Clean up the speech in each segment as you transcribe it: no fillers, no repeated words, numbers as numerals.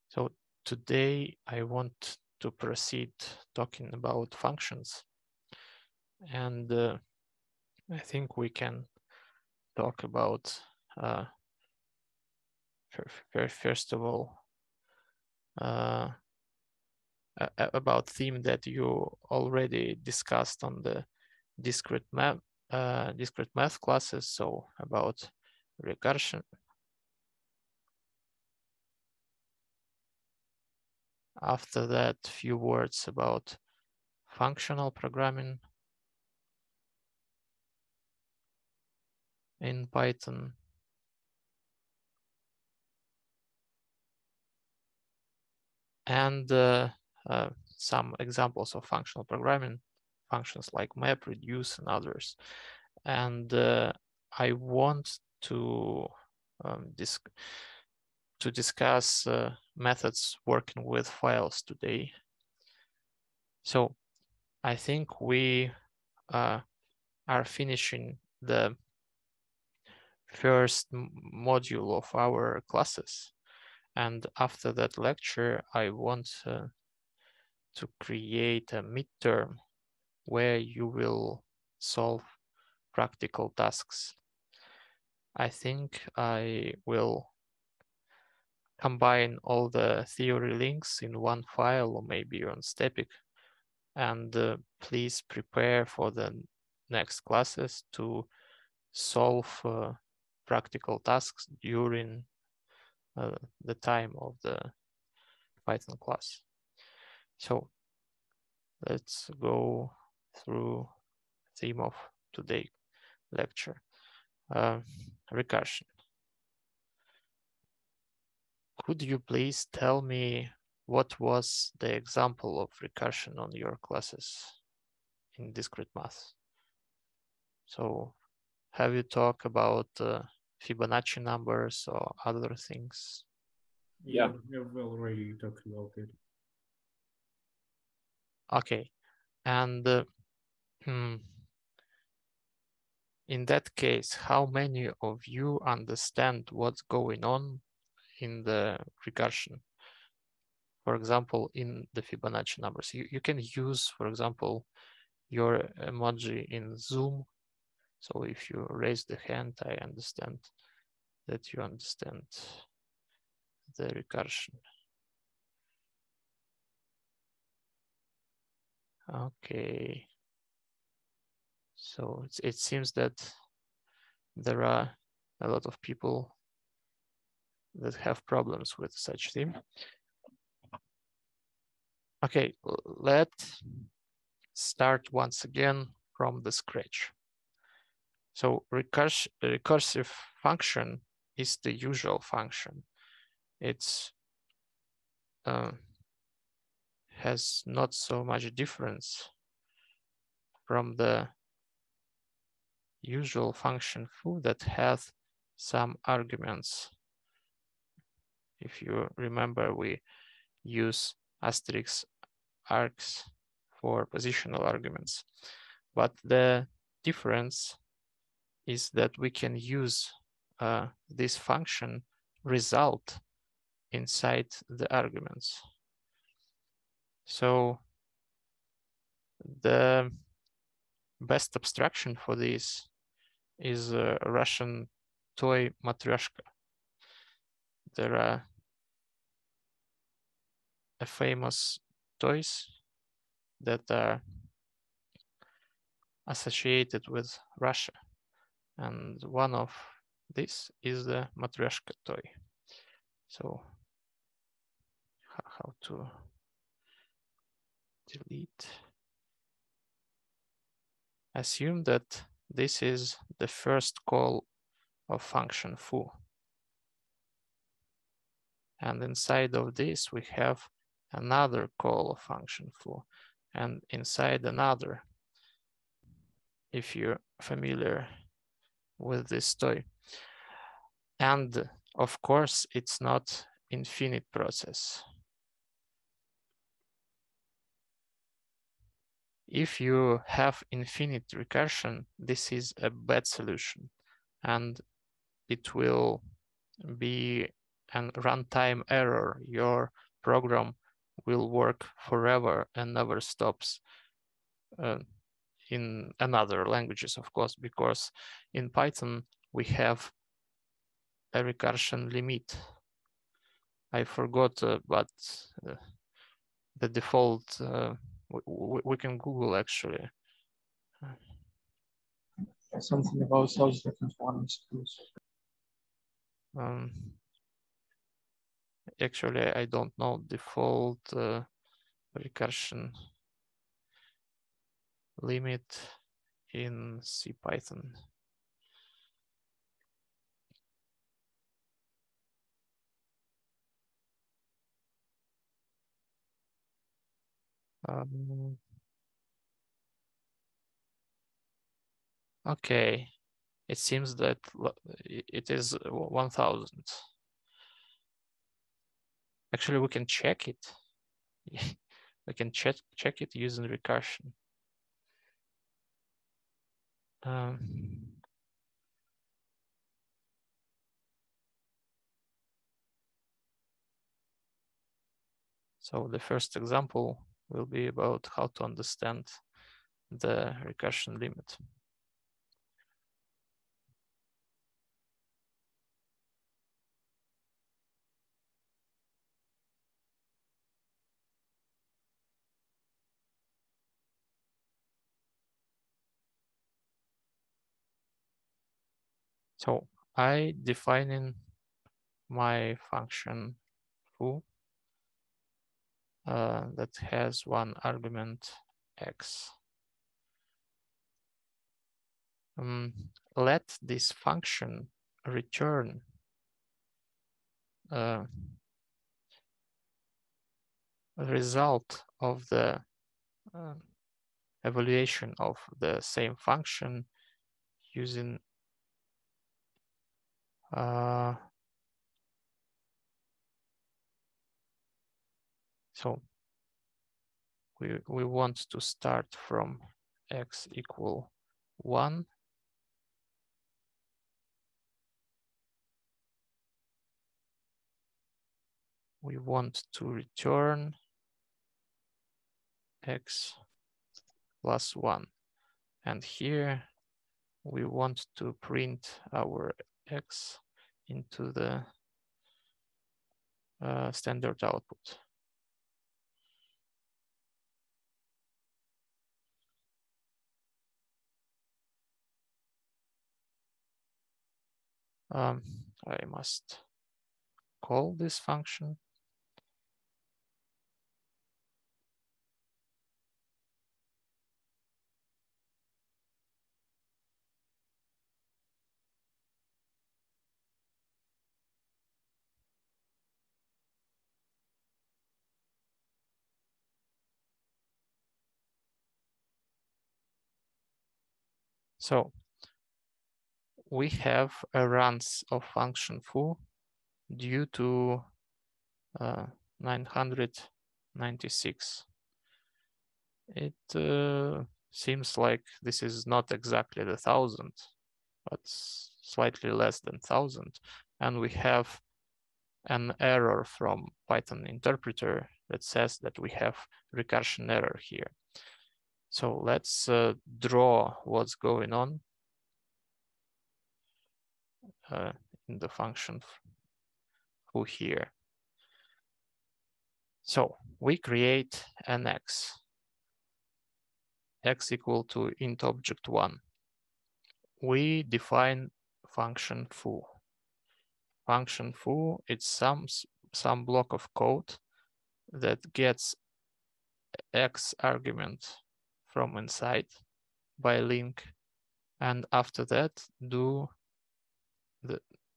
So today I want to proceed talking about functions, and I think we can talk about first of all about theme that you already discussed on the discrete math classes, so about recursion. After that, few words about functional programming in Python. And some examples of functional programming, functions like map, reduce, and others. And I want to discuss methods working with files today. So I think we are finishing the first module of our classes. And after that lecture, I want to create a midterm where you will solve practical tasks. I think I will combine all the theory links in one file or maybe on Stepik, and please prepare for the next classes to solve practical tasks during the time of the Python class. So let's go through theme of today lecture. Recursion. Could you please tell me what was the example of recursion on your classes in discrete math? So have you talked about Fibonacci numbers or other things? Yeah, we've already talked about it. Okay, and in that case, how many of you understand what's going on in the recursion? For example, in the Fibonacci numbers, you can use, for example, your emoji in Zoom. So if you raise the hand, I understand that you understand the recursion. Okay. So it seems that there are a lot of people that have problems with such theme. Okay, let's start once again from the scratch. So recursive function is the usual function. It's has not so much difference from the usual function foo that has some arguments. If you remember, we use asterisk args for positional arguments. But the difference is that we can use this function result inside the arguments. So the best abstraction for this is a Russian toy Matryoshka. There are famous toys that are associated with Russia, and one of this is the Matryoshka toy. So how to delete? Assume that this is the first call of function foo. And inside of this, we have another call of function foo, and inside another, if you're familiar with this toy. And of course, it's not infinite process. If you have infinite recursion, this is a bad solution, and it will be an runtime error. Your program will work forever and never stops. In another languages, of course, because in Python we have a recursion limit. I forgot, but the default, we can Google actually. Something about those different ones. Actually, I don't know default recursion limit in CPython. Okay, it seems that it is 1000. Actually, we can check it. We can check it using recursion. So the first example will be about how to understand the recursion limit. So I defining my function foo that has one argument x. Let this function return result of the evaluation of the same function using so we want to start from x equal 1. We want to return x plus 1. And here we want to print our x into the standard output. I must call this function. So we have a runs of function foo due to 996. It seems like this is not exactly the 1000, but slightly less than 1000. And we have an error from Python interpreter that says that we have recursion error here. So let's draw what's going on in the function foo here. So we create an x equal to int object 1. We define function foo. Function foo, it's some block of code that gets x argument from inside by link, and after that do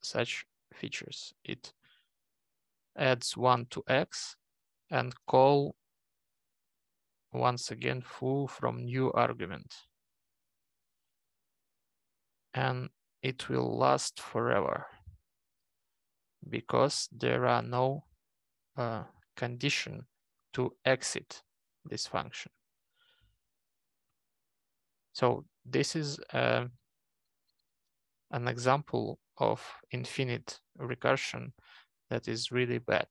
such features. It adds 1 to x and call once again foo from new argument. And it will last forever because there are no condition to exit this function. So this is an example of infinite recursion that is really bad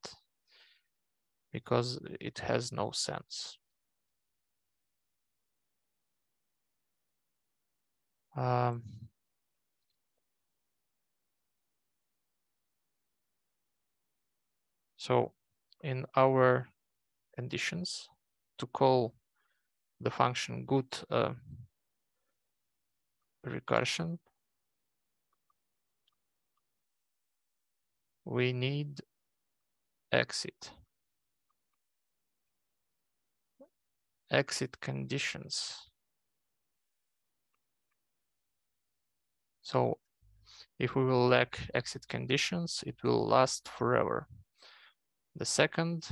because it has no sense. So in our conditions, to call the function good recursion, we need exit conditions. So if we will lack exit conditions, it will last forever. The second,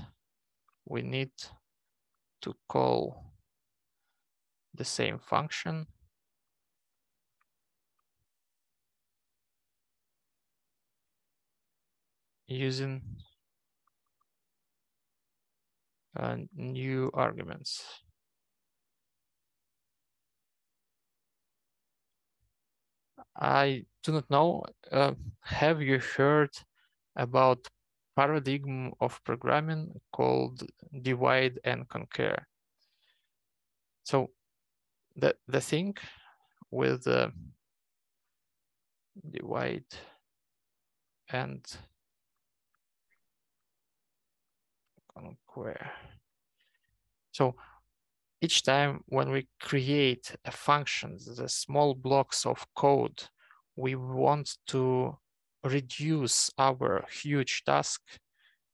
we need to call the same function using new arguments. I do not know, have you heard about paradigm of programming called divide and conquer? So the thing with divide and conquer. So each time when we create a function, the small blocks of code, we want to reduce our huge task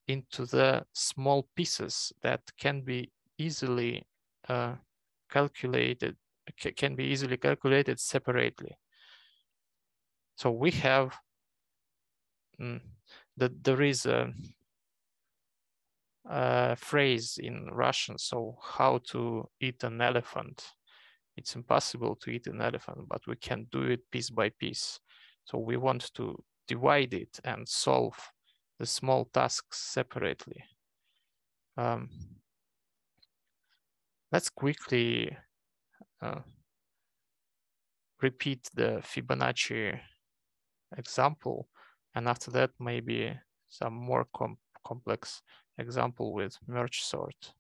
into the small pieces that can be easily calculated separately. So we have there is a phrase in Russian, so how to eat an elephant. It's impossible to eat an elephant, but we can do it piece by piece. So we want to divide it and solve the small tasks separately. Let's quickly repeat the Fibonacci example, and after that maybe some more complex example with merge sort.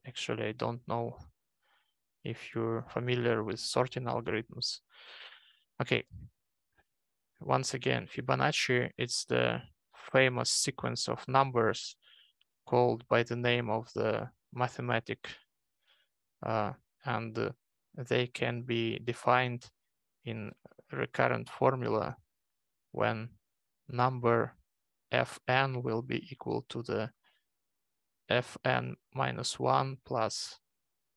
Actually, I don't know if you're familiar with sorting algorithms. Okay, once again, Fibonacci is the famous sequence of numbers called by the name of the mathematic, and they can be defined in recurrent formula when number fn will be equal to the fn minus 1 plus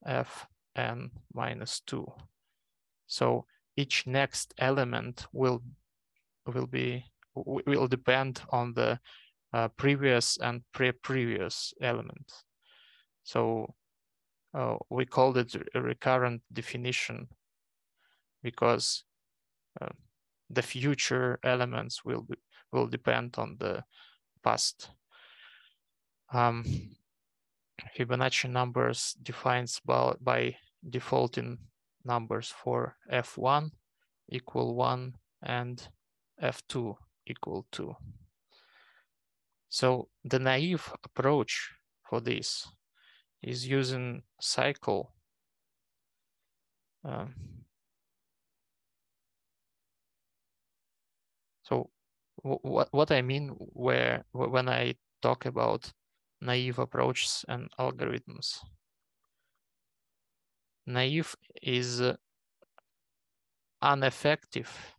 fn minus 2. So each next element will depend on the previous and previous element. So we called it a recurrent definition because the future elements will depend on the past. Fibonacci numbers defines by defaulting numbers for f1 equal 1 and f2 equal 2. So the naive approach for this is using cycle. So what I mean when I talk about naive approaches and algorithms. Naive is ineffective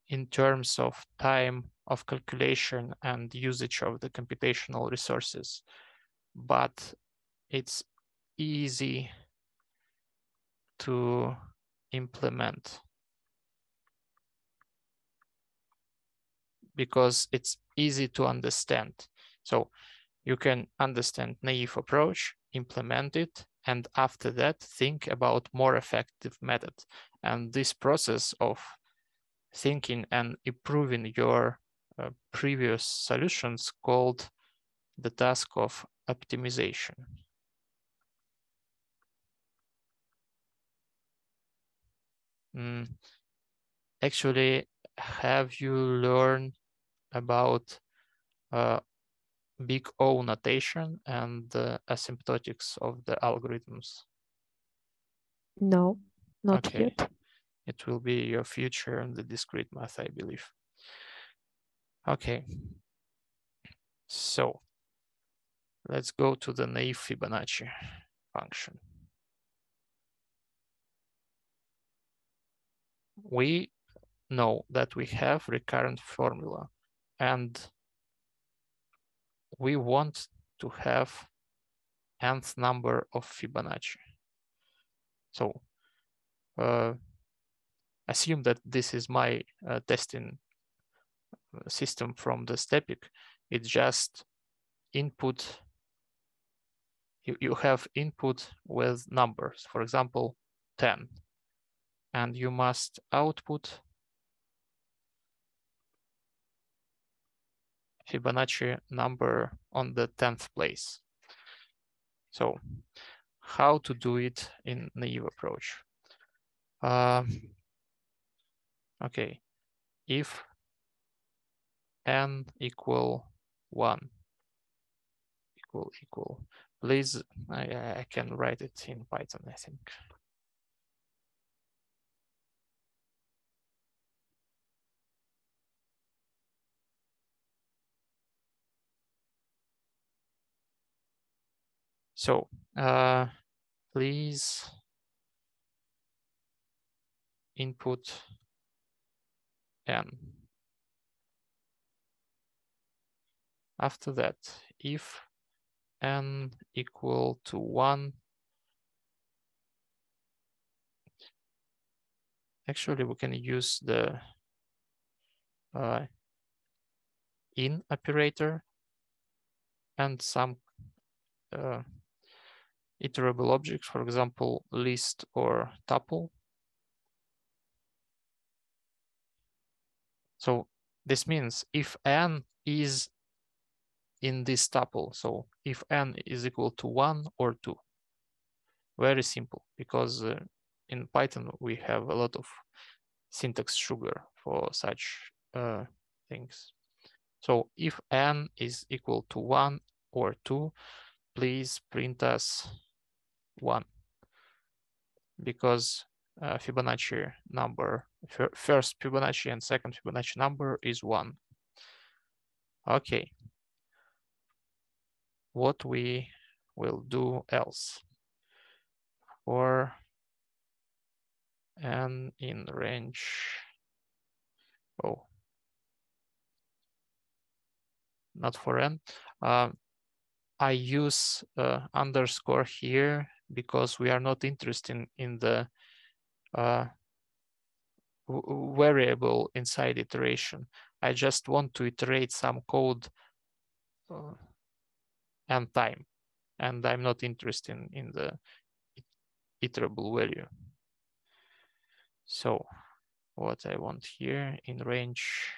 in terms of time of calculation and usage of the computational resources, but it's easy to implement because it's easy to understand. So you can understand naive approach, implement it, and after that, think about more effective methods. And this process of thinking and improving your previous solutions called the task of optimization. Actually, have you learned about big O notation and the asymptotics of the algorithms? No, not Okay. yet. It will be your future in the discrete math, I believe. Okay. So let's go to the naive Fibonacci function. We know that we have recurrent formula and we want to have nth number of Fibonacci. So assume that this is my testing system from the STEPIC. It's just input. You have input with numbers, for example, 10, and you must output Fibonacci number on the 10th place. So how to do it in naive approach? Okay, if n equal 1 equal, please, I can write it in Python, I think. So please input n. After that, if n equal to 1, actually we can use the in operator and some iterable objects, for example, list or tuple. So this means if n is in this tuple, so if n is equal to 1 or 2, very simple, because in Python we have a lot of syntax sugar for such things. So if n is equal to 1 or 2, please print us 1, because Fibonacci number, first Fibonacci and second Fibonacci number is 1. Okay. What we will do else? For n in range, oh, not for n. I use underscore here because we are not interested in the variable inside iteration. I just want to iterate some code n time, and I'm not interested in the iterable value. So what I want here in range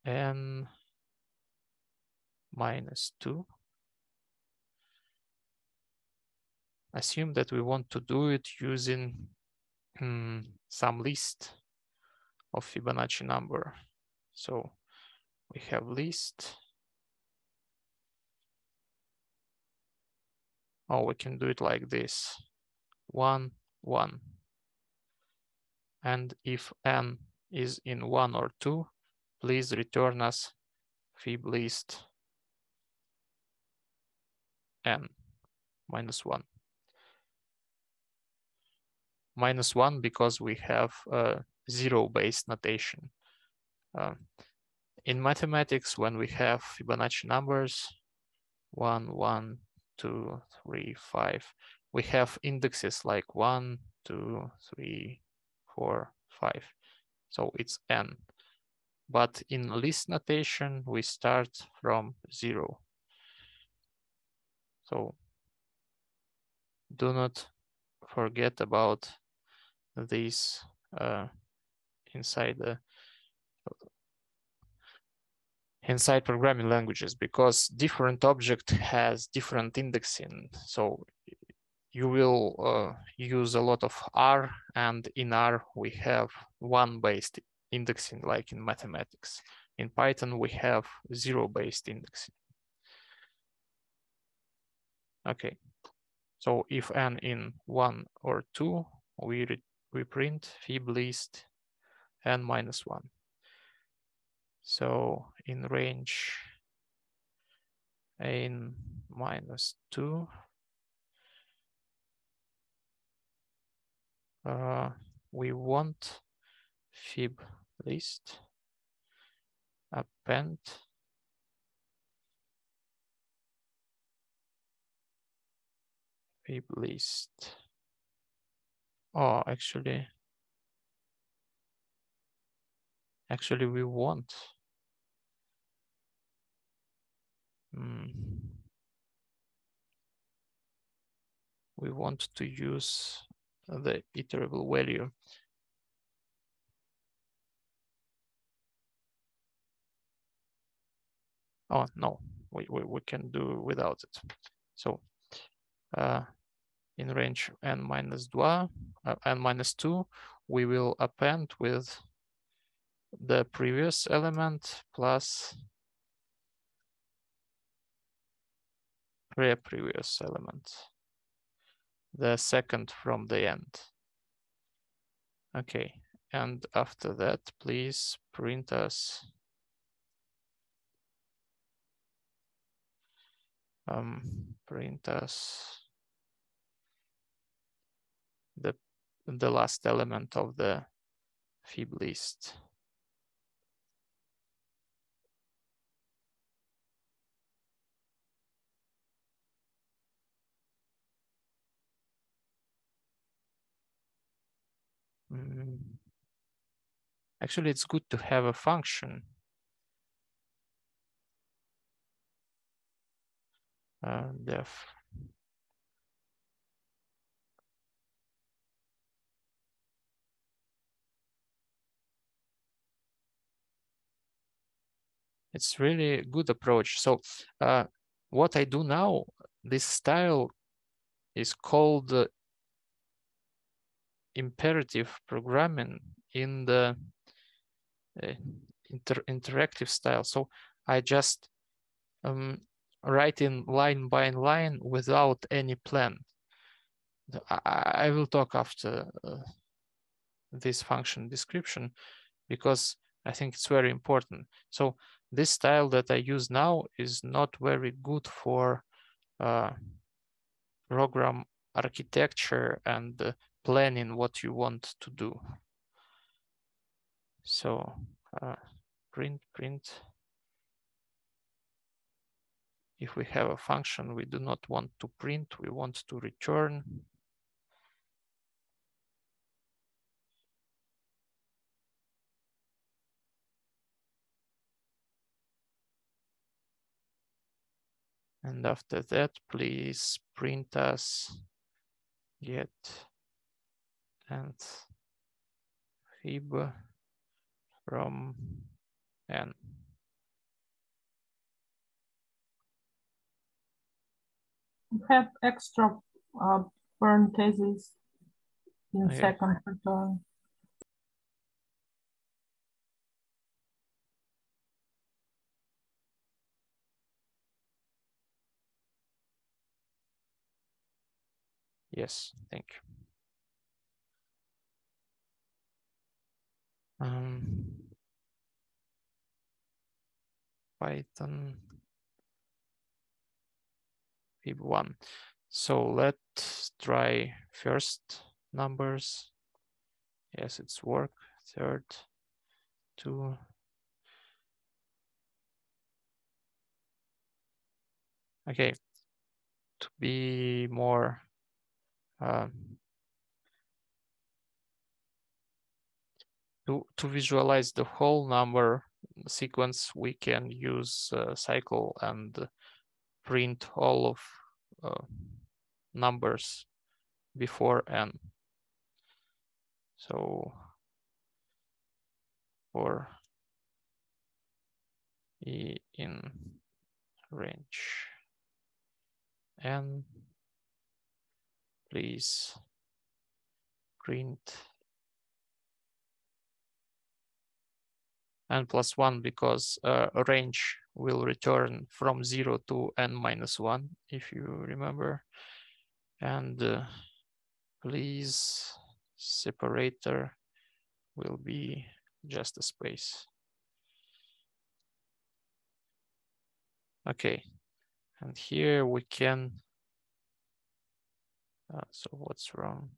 n minus 2. Assume that we want to do it using some list of Fibonacci number. So we have list. Oh, we can do it like this. 1, 1. And if n is in 1 or 2, please return us fib list n minus 1. Minus 1 because we have a zero-based notation. In mathematics, when we have Fibonacci numbers, 1, 1, 2, 3, 5, we have indexes like 1, 2, 3, 4, 5. So it's n. But in list notation, we start from 0. So do not forget about this inside programming languages, because different object has different indexing. So you will use a lot of R, and in R we have one-based indexing, like in mathematics. In Python we have zero-based indexing. Okay, so if n in 1 or 2, we print fib list n minus 1. So in range n minus 2, we want fib list append fib list. Oh, actually we want. We want to use the iterable value. Oh no, we can do without it. So in range n minus 2, we will append with the previous element plus previous element, the second from the end. Okay, and after that, please print us the last element of the fib list. Actually, it's good to have a function. Def. It's really a good approach. So what I do now, this style is called imperative programming in the interactive style. So I just write in line by line without any plan. I will talk after this function description, because I think it's very important. So this style that I use now is not very good for program architecture and planning what you want to do. So print. If we have a function we do not want to print, we want to return. And after that, please print us get and fib from n. Have extra parentheses in Okay. second return. Yes, thank you. Python fib1. So let's try first numbers. Yes, it's work. Third, 2. Okay, to be more to visualize the whole number sequence, we can use cycle and print all of numbers before n. So for e in range n, please print n+1 because a range will return from 0 to n-1, if you remember. And please separator will be just a space. Okay, and here we can, so what's wrong?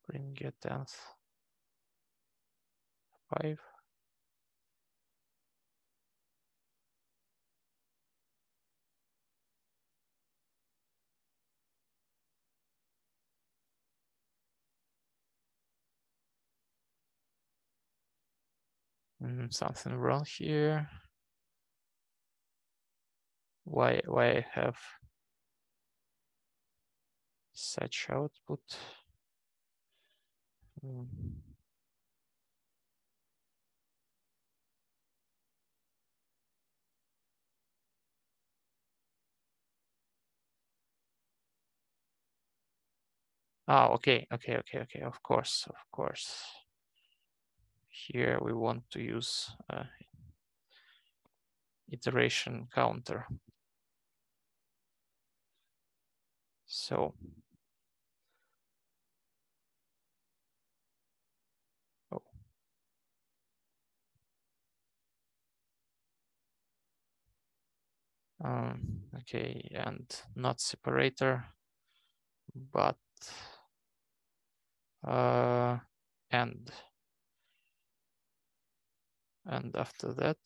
Print get nth 5. Something wrong here. Why I have such output? Okay, of course. Here we want to use iteration counter. So okay, and not separator, but and after that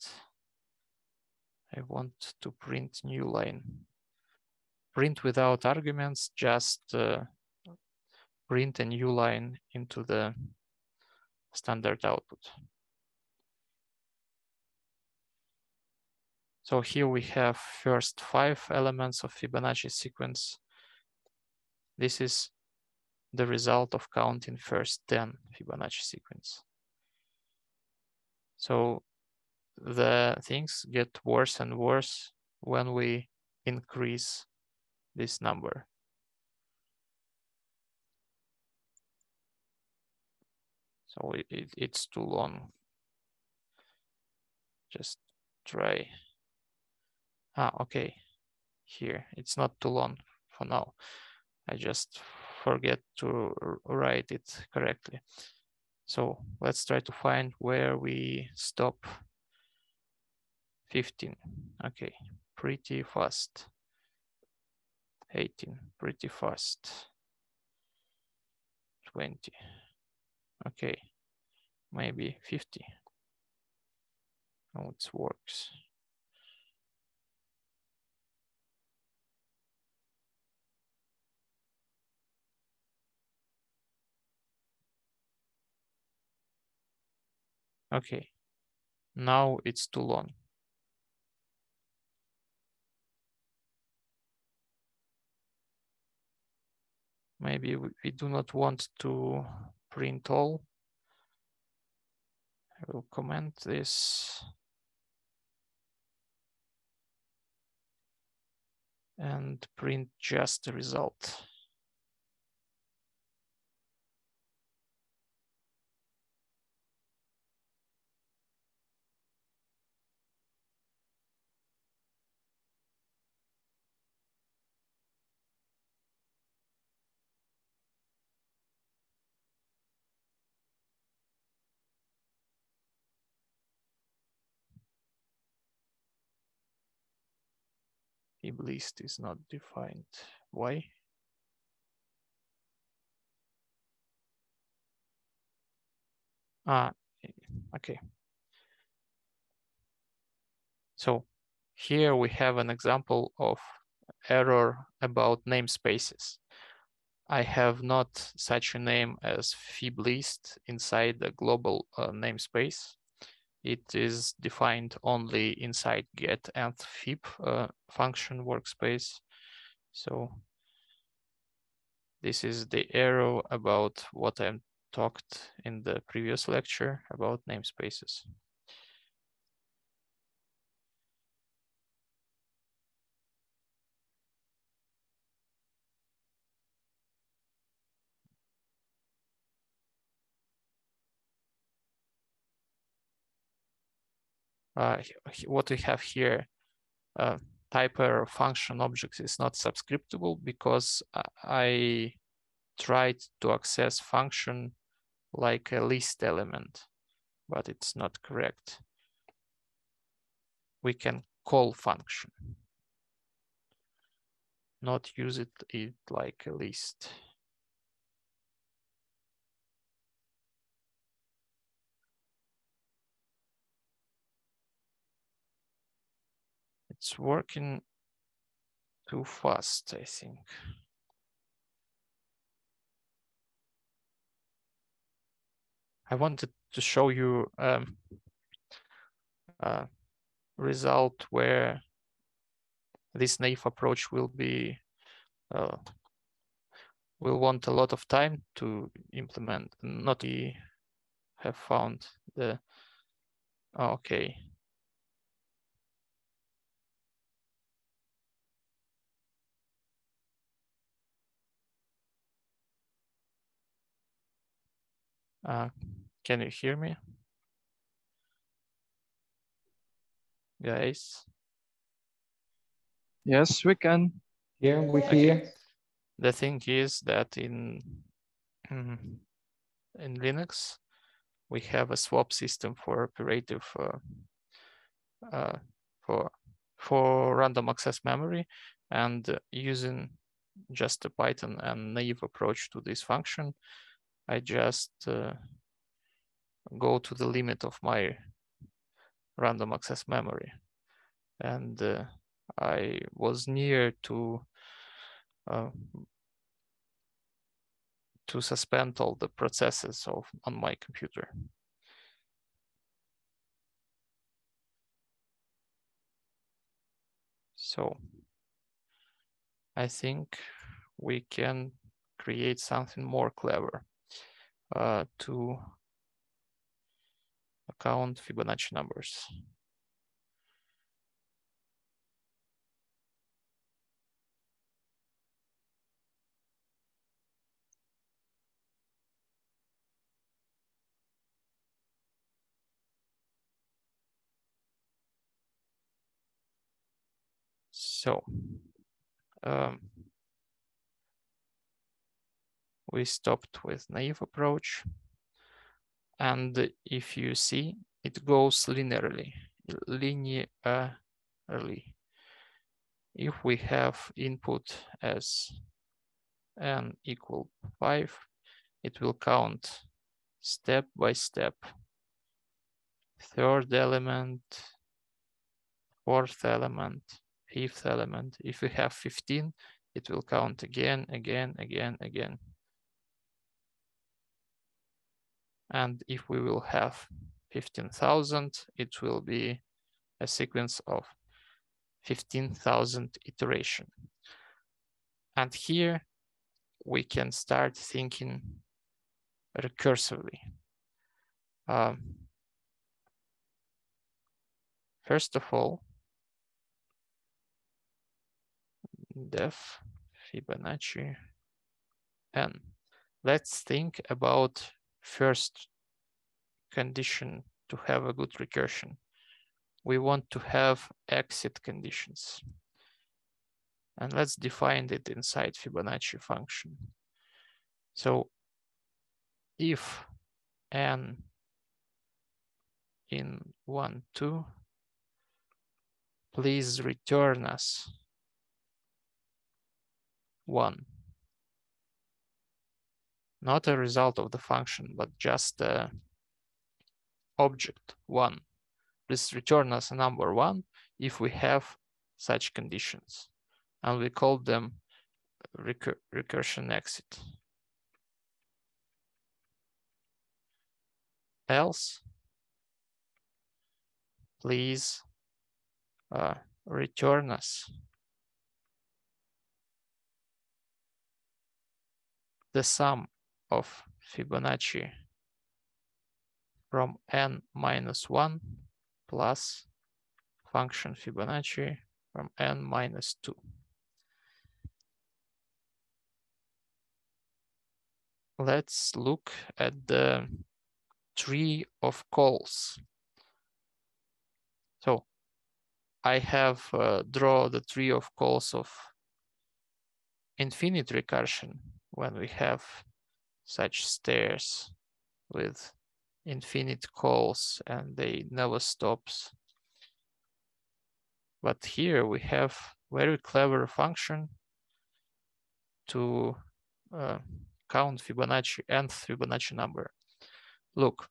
I want to print new line. Print without arguments, just print a new line into the standard output. So here we have first 5 elements of Fibonacci sequence. This is the result of counting first 10 Fibonacci sequence. So the things get worse and worse when we increase this number. So it's too long. Just try. Okay. Here, it's not too long for now. I just forget to write it correctly. So let's try to find where we stop. 15. Okay, pretty fast. 18, pretty fast. 20. Okay, maybe 50. Oh, it works. Okay, now it's too long. Maybe we do not want to print all. I will comment this. And print just the result. List is not defined. Why? Okay. So here we have an example of error about namespaces. I have not such a name as fiblist inside the global namespace. It is defined only inside get and fib function workspace. So this is the error about what I talked in the previous lecture about namespaces. what we have here, type error function object is not subscriptable because I tried to access function like a list element, but it's not correct. We can call function, not use it like a list. It's working too fast, I think. I wanted to show you a result where this naive approach will be will want a lot of time to implement. Not we have found the okay. Can you hear me, guys? Yes, we can. Yeah, we Okay. hear. The thing is that in Linux, we have a swap system for operative for random access memory, and using just a Python and naive approach to this function, I just go to the limit of my random access memory, and I was near to suspend all the processes on my computer. So I think we can create something more clever to count Fibonacci numbers. So we stopped with naive approach, and if you see, it goes linearly. If we have input as n equal 5, it will count step by step. Third element, fourth element, fifth element. If we have 15, it will count again. And if we will have 15,000, it will be a sequence of 15,000 iteration. And here we can start thinking recursively. First of all, def Fibonacci n. Let's think about first condition to have a good recursion. We want to have exit conditions. And let's define it inside Fibonacci function. So if n in 1, 2, please return us 1. Not a result of the function, but just the object 1. Please return us a number 1 if we have such conditions. And we call them recursion exit. Else, please return us the sum of Fibonacci from n minus 1 plus function Fibonacci from n minus 2. Let's look at the tree of calls. So I have draw the tree of calls of infinite recursion when we have such stairs with infinite calls and they never stops. But here we have very clever function to count Fibonacci, nth Fibonacci number. Look,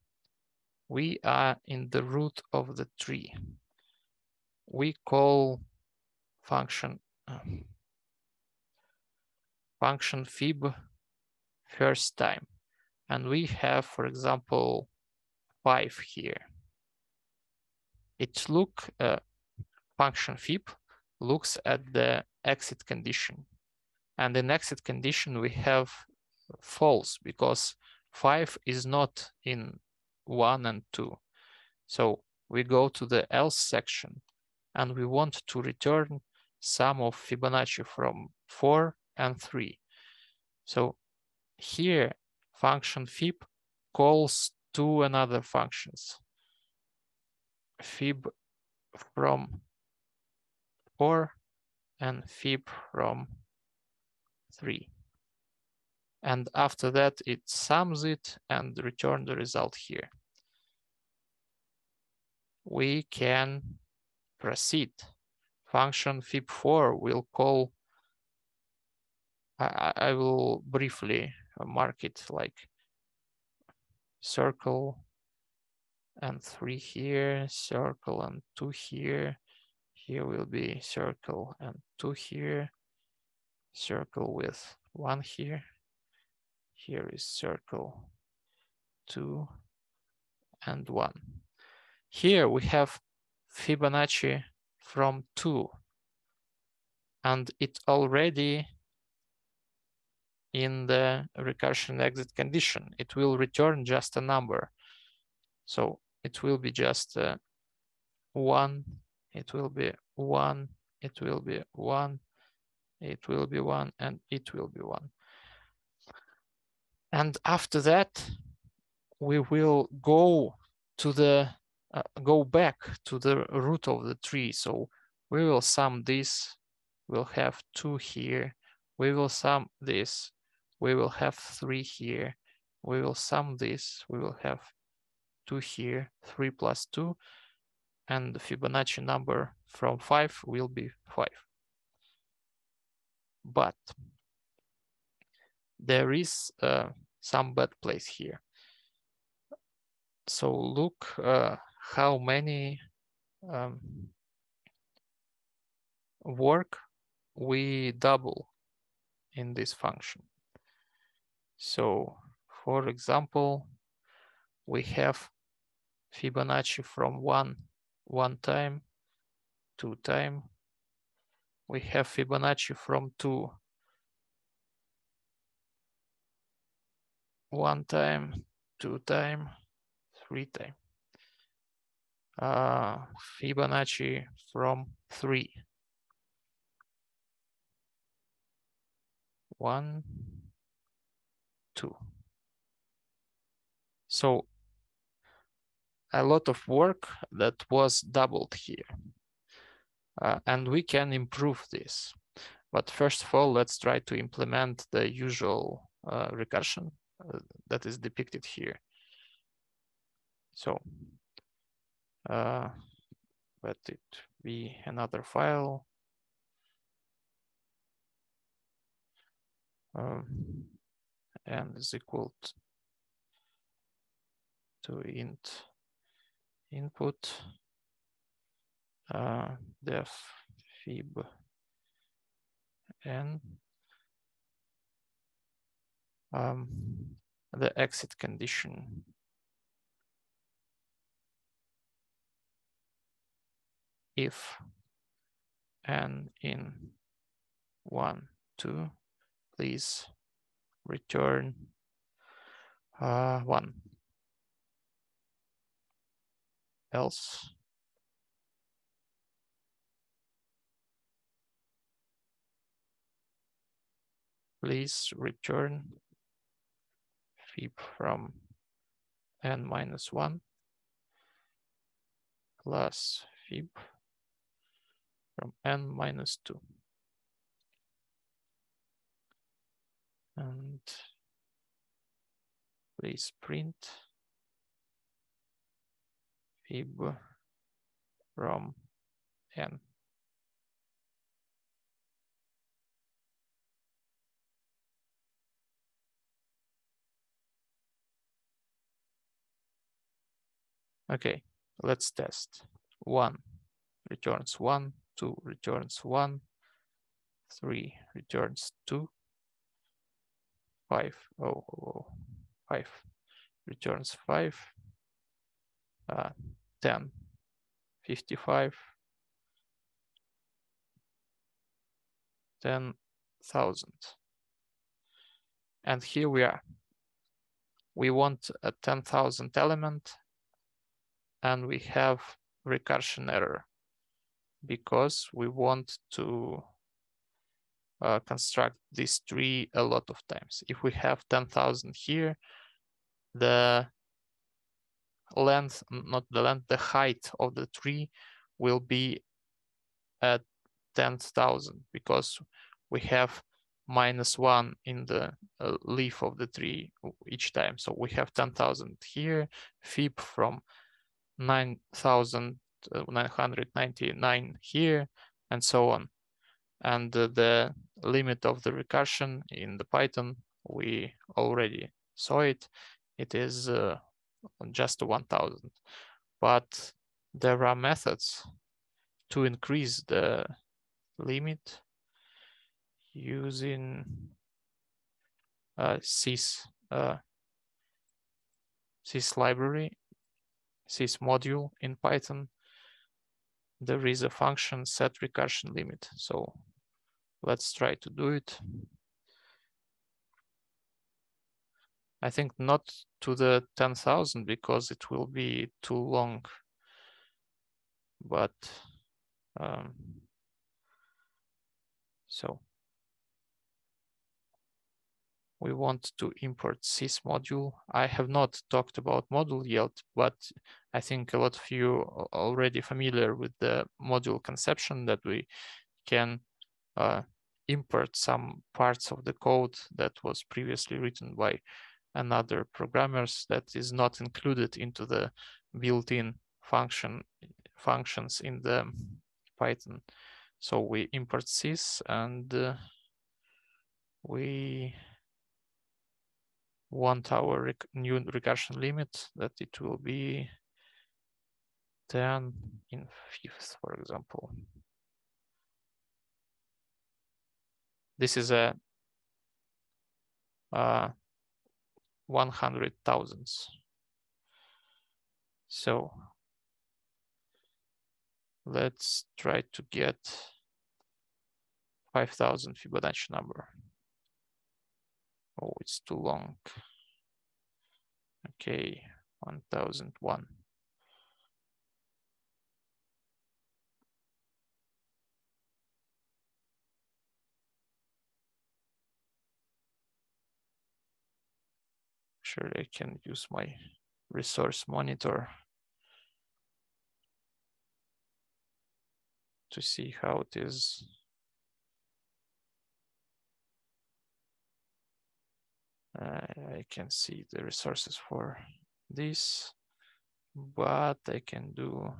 we are in the root of the tree. We call function fib first time, and we have, for example, 5 here. It function fib looks at the exit condition, and in exit condition we have false because 5 is not in 1 and 2. So we go to the else section and we want to return sum of Fibonacci from 4 and 3. So here function fib calls two another functions, fib from 4 and fib from 3. And after that, it sums it and return the result here. We can proceed. Function fib4 will call, I will briefly mark it like circle and 3 here, circle and 2 here. Here will be circle and 2 here, circle with 1 here. Here is circle 2 and 1. Here we have Fibonacci from 2, and it already in the recursion exit condition. It will return just a number. So it will be just 1, it will be 1, it will be 1, it will be 1, and it will be 1. And after that, we will go to the go back to the root of the tree. So we will sum this, we'll have 2 here, we will sum this, we will have 3 here, we will sum this, we will have 2 here, 3 plus 2, and the Fibonacci number from 5 will be 5. But there is some bad place here. So look how many work we double in this function. So for example, we have Fibonacci from 1 time, 2 time. We have Fibonacci from 2 1 time, 2 time, 3 time. Fibonacci from 3 1, 2. So a lot of work that was doubled here. And we can improve this. But first of all, let's try to implement the usual recursion that is depicted here. So let it be another file. And is equal to int input def fib n the exit condition if n in 1, 2, please return 1. Else please return fib from n minus 1 plus fib from n minus 2. And please print fib from n. Okay, let's test. 1 returns 1, 2 returns 1, 3 returns 2, 5, 5 returns 5, 10, 55, 10,000. And here we are. We want a 10,000 element, and we have recursion error because we want to construct this tree a lot of times. If we have 10,000 here, the length, not the length, the height of the tree will be at 10,000 because we have -1 in the leaf of the tree each time. So we have 10,000 here, fib from 9,999 here, and so on. And the limit of the recursion in the Python, we already saw it. It is just 1,000. But there are methods to increase the limit using sys library, sys module in Python. There is a function set recursion limit. So let's try to do it. I think not to the 10,000 because it will be too long, but so we want to import sys module. I have not talked about module yet, but I think a lot of you are already familiar with the module conception, that we can import some parts of the code that was previously written by another programmers that is not included into the built-in functions in the Python. So we import sys, and we want our new recursion limit that it will be 10 in fifth, for example. This is a 100,000. So let's try to get 5,000 Fibonacci number. Oh, it's too long. Okay, 1,001. Sure, I can use my resource monitor to see how it is. I can see the resources for this, but I can do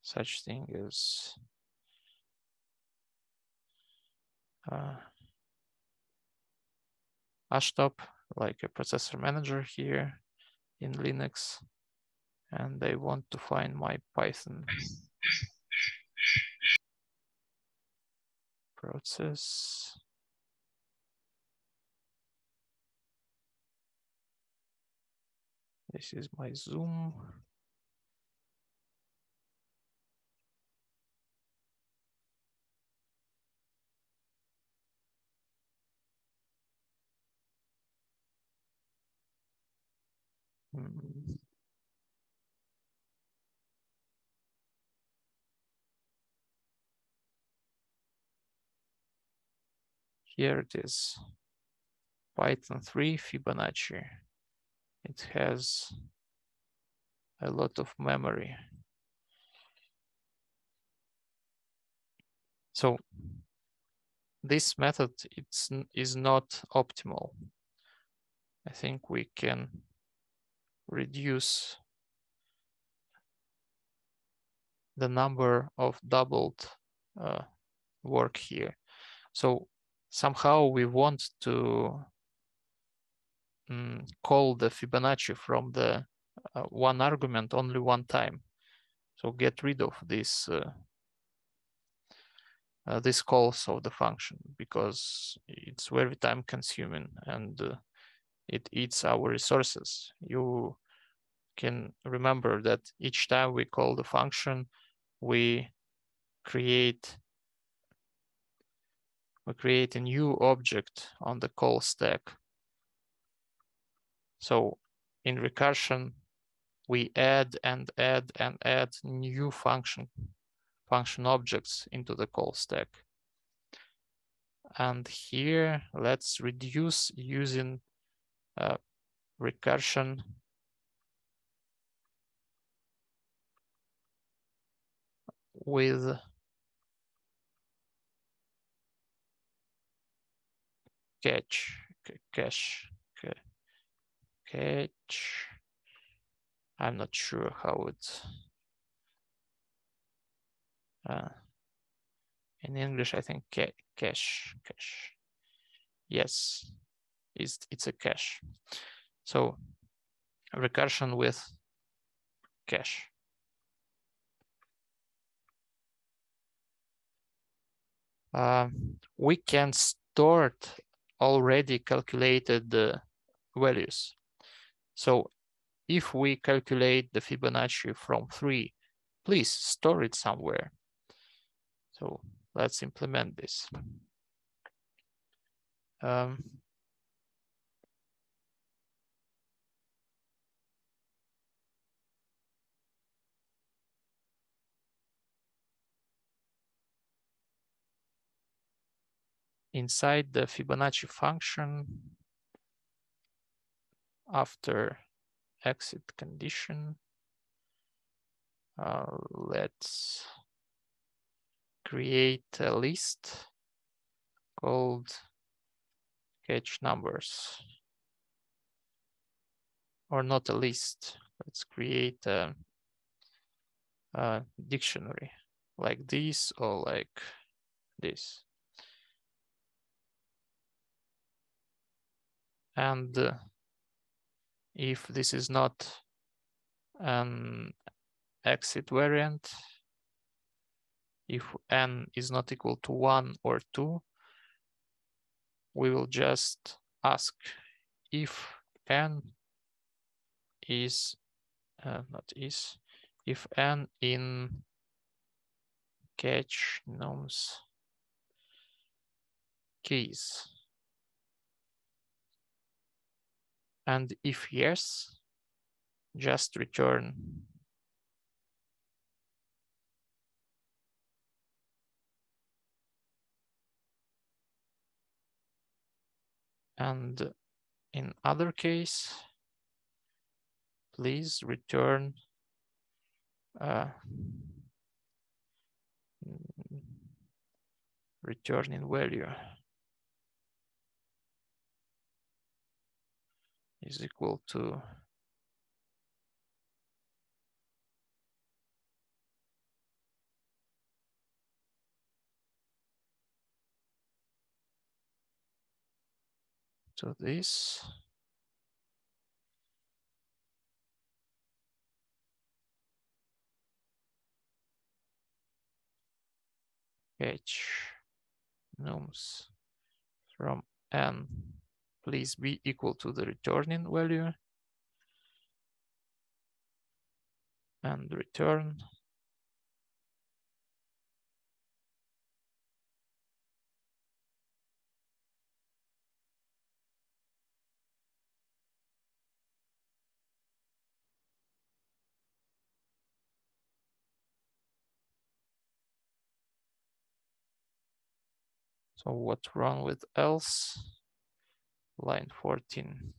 such thing as HashtOp, like a processor manager here in Linux, and I want to find my Python process. This is my Zoom. Here it is, Python 3 Fibonacci. It has a lot of memory. So this method is not optimal. I think we can reduce the number of doubled work here. So somehow we want to call the Fibonacci from the one argument only one time. So get rid of this this calls of the function, because it's very time consuming and it eats our resources. You can remember that each time we call the function, we create a new object on the call stack. So in recursion, we add and add and add new function objects into the call stack. And here, let's reduce using recursion with cache. I'm not sure how it's in English. I think cache. Yes, it's a cache. So recursion with cache. We can store already calculated values. So if we calculate the Fibonacci from 3, please store it somewhere. So let's implement this. Inside the Fibonacci function, after exit condition, let's create a list called catch numbers. Or not a list, let's create a dictionary like this or like this. And if this is not an exit variant, if n is not equal to 1 or 2, we will just ask if n is if n in catch nums keys, and if yes, just return and in other case, please return returning value is equal to this. Catch nums from n, please be equal to the returning value, and return so what's wrong with else? Line 14.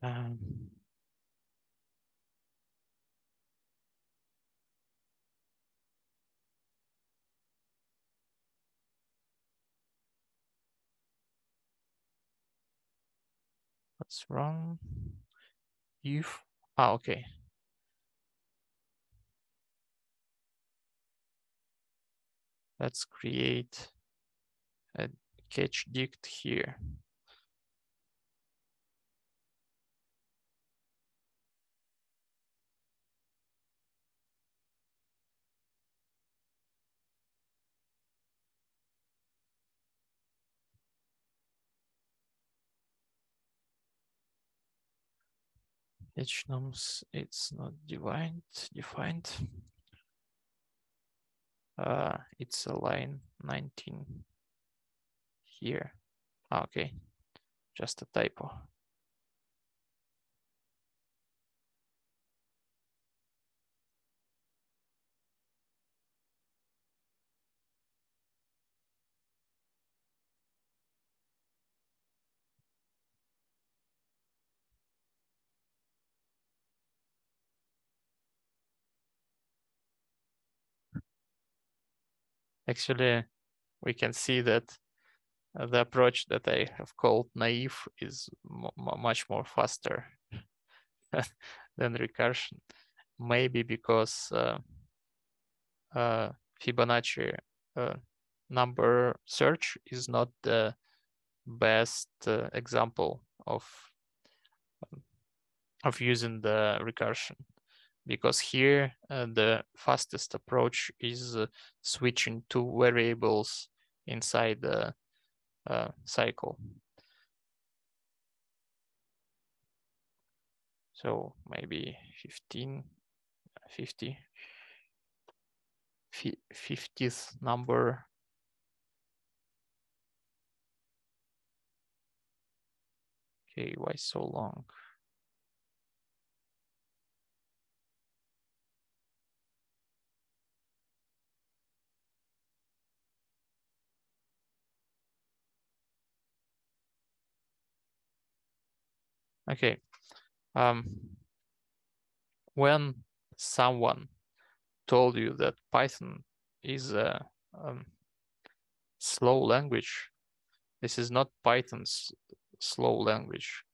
What's wrong? If, okay. Let's create a catch dict here. Hnums, it's not defined. It's a line 19 here. Okay, just a typo. Actually, we can see that the approach that I have called naive is much more faster than recursion. Maybe because Fibonacci number search is not the best example of using the recursion, because here the fastest approach is switching two variables inside the cycle. So maybe 50th number. Okay, why so long? Okay. When someone told you that Python is a slow language, this is not Python's slow language.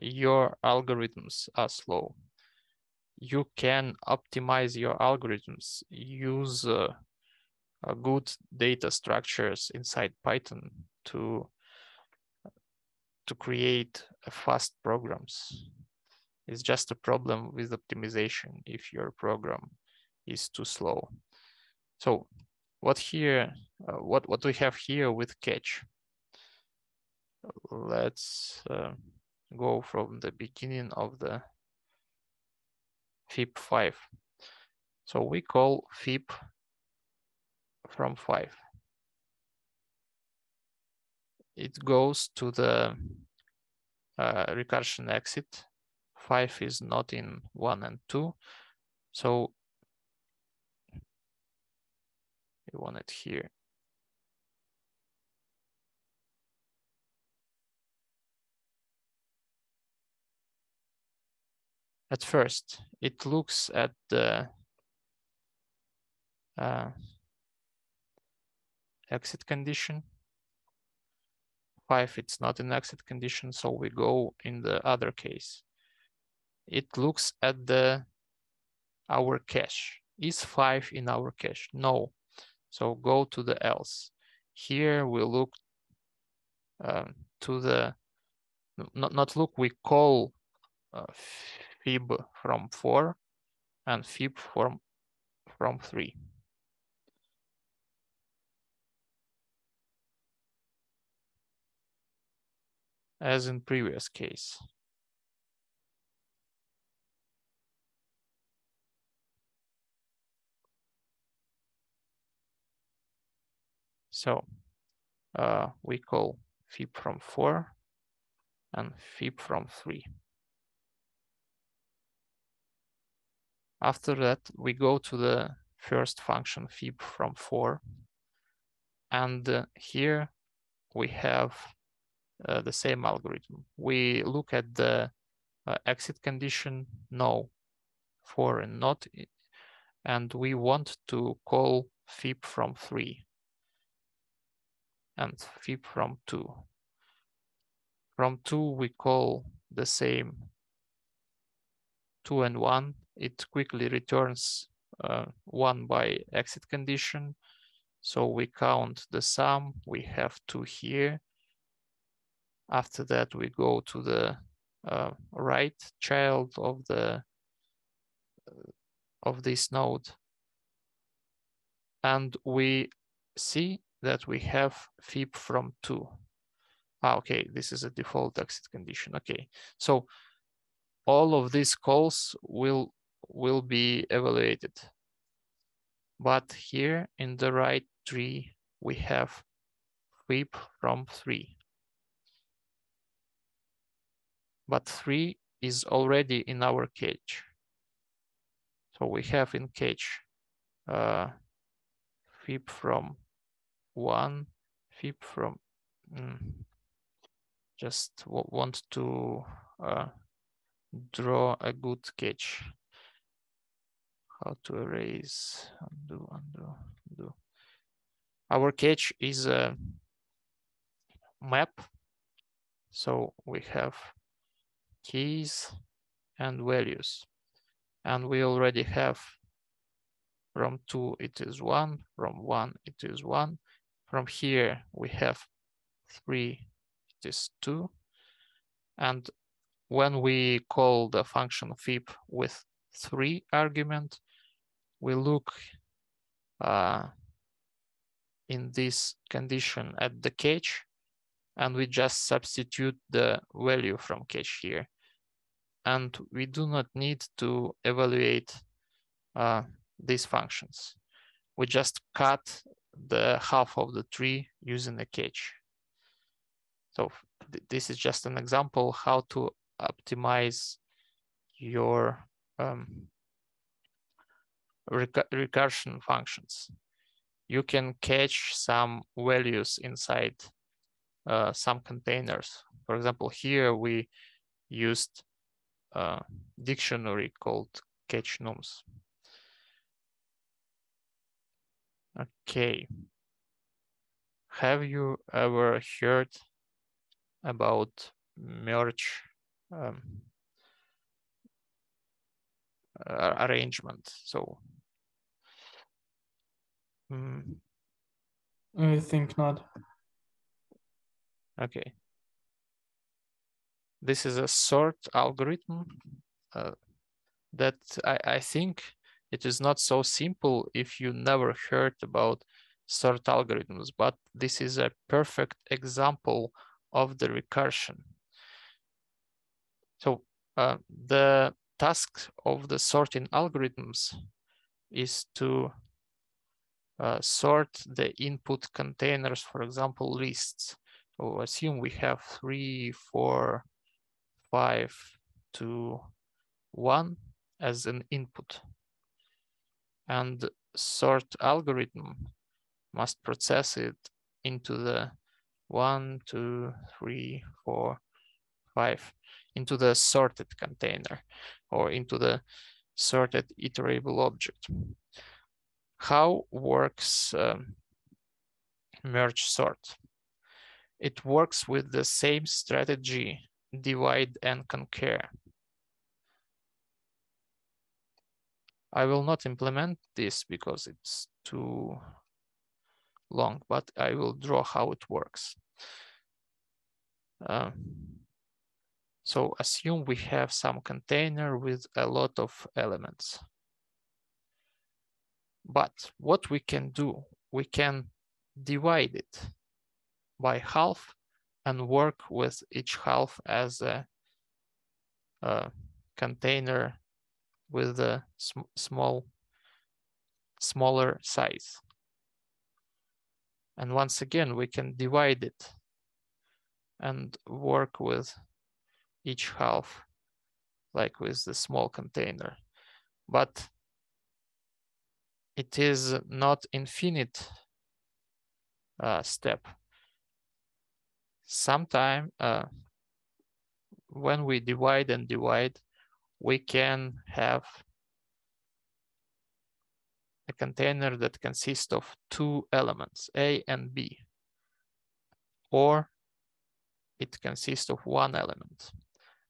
Your algorithms are slow. You can optimize your algorithms, use good data structures inside Python to create fast programs. It's just a problem with optimization if your program is too slow. So what we have here with catch? Let's go from the beginning of the fib5. So we call fib from 5. It goes to the recursion exit. 5 is not in 1 and 2, so we want it here. At first, it looks at the exit condition. 5, it's not an exit condition, so we go in the other case. It looks at our cache. Is 5 in our cache? No. So go to the else. Here we look to the, not look, we call fib from 4 and fib from 3. As in previous case. So we call fib from 4 and fib from 3. After that, we go to the first function fib from 4. And here we have the same algorithm. We look at the exit condition, no, foreign, not, and we want to call fib from 3 and fib from 2. From 2 we call the same 2 and 1. It quickly returns 1 by exit condition. So we count the sum, we have 2 here. After that we go to the right child of this node, and we see that we have fib from 2. Okay, this is a default exit condition. Okay, so all of these calls will be evaluated, but here in the right tree we have fib from 3, but 3 is already in our cache. So we have in cache fib from 1, fib from just want to draw a good cache. How to erase, undo. Our cache is a map. So we have keys and values. And we already have from 2 it is 1, from 1 it is 1. From here we have 3, it is 2. And when we call the function fib with 3 argument, we look in this condition at the cache, and we just substitute the value from cache here. And we do not need to evaluate these functions. We just cut the half of the tree using a cache. So this is just an example how to optimize your recursion functions. You can catch some values inside some containers. For example, here we used a dictionary called catch nums. Okay. Have you ever heard about merge arrangement? So I think not. Okay. This is a sort algorithm that I think it is not so simple if you never heard about sort algorithms, but this is a perfect example of the recursion. So the task of the sorting algorithms is to sort the input containers, for example, lists. So assume we have 3, 4, 5, 2, 1 as an input. And sort algorithm must process it into the 1, 2, 3, 4, 5, into the sorted container or into the sorted iterable object. How works merge sort? It works with the same strategy, divide and conquer. I will not implement this because it's too long, but I will draw how it works. So assume we have some container with a lot of elements. But what we can do, we can divide it by half and work with each half as a container with a smaller size. And once again, we can divide it and work with each half like with the small container. But it is not infinite step. Sometime when we divide and divide, we can have a container that consists of two elements, A and B, or it consists of one element.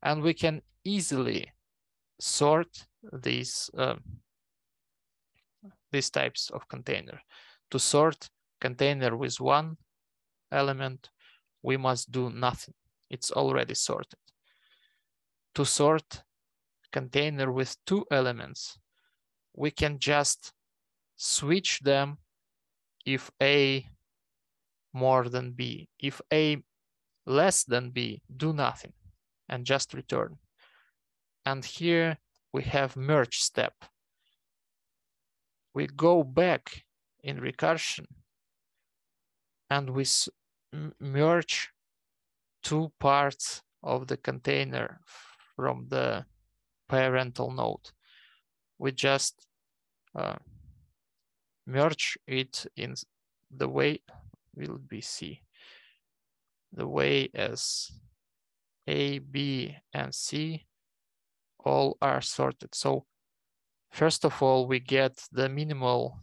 And we can easily sort these types of container. To sort container with one element, we must do nothing. It's already sorted. To sort container with two elements, we can just switch them if A more than B. If A less than B, do nothing and just return. And here we have merge step. We go back in recursion and we merge two parts of the container from the parental node. We just merge it in the way will be C, the way as A, B, and C all are sorted. So first of all, we get the minimal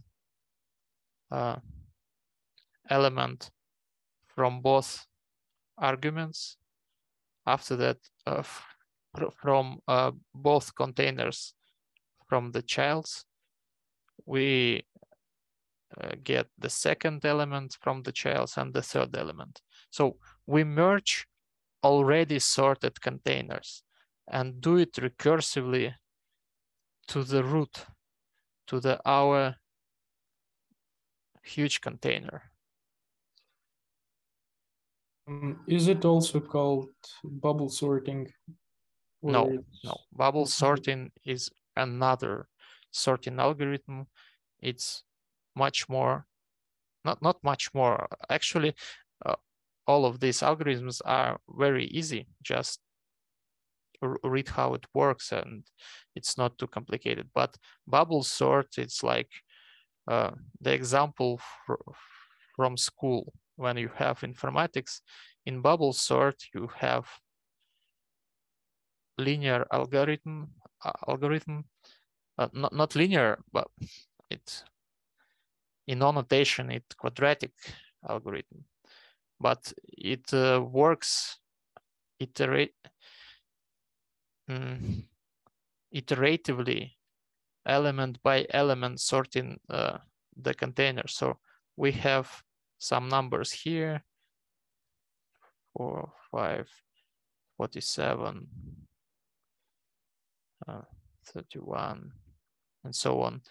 element from both arguments. After that, from both containers from the childs, we get the second element from the childs and the third element. So we merge already sorted containers and do it recursively to the root, to our huge container. Is it also called bubble sorting? No. Bubble sorting is another sorting algorithm. It's much more, not much more. Actually, all of these algorithms are very easy. Just read how it works and it's not too complicated. But bubble sort, it's like the example from school. When you have informatics, in bubble sort, you have linear algorithm, not linear, but it's in notation, it's quadratic algorithm, but it works iteratively, element by element, sorting the container. So we have some numbers here, 4, 5, 47, 31, and so on.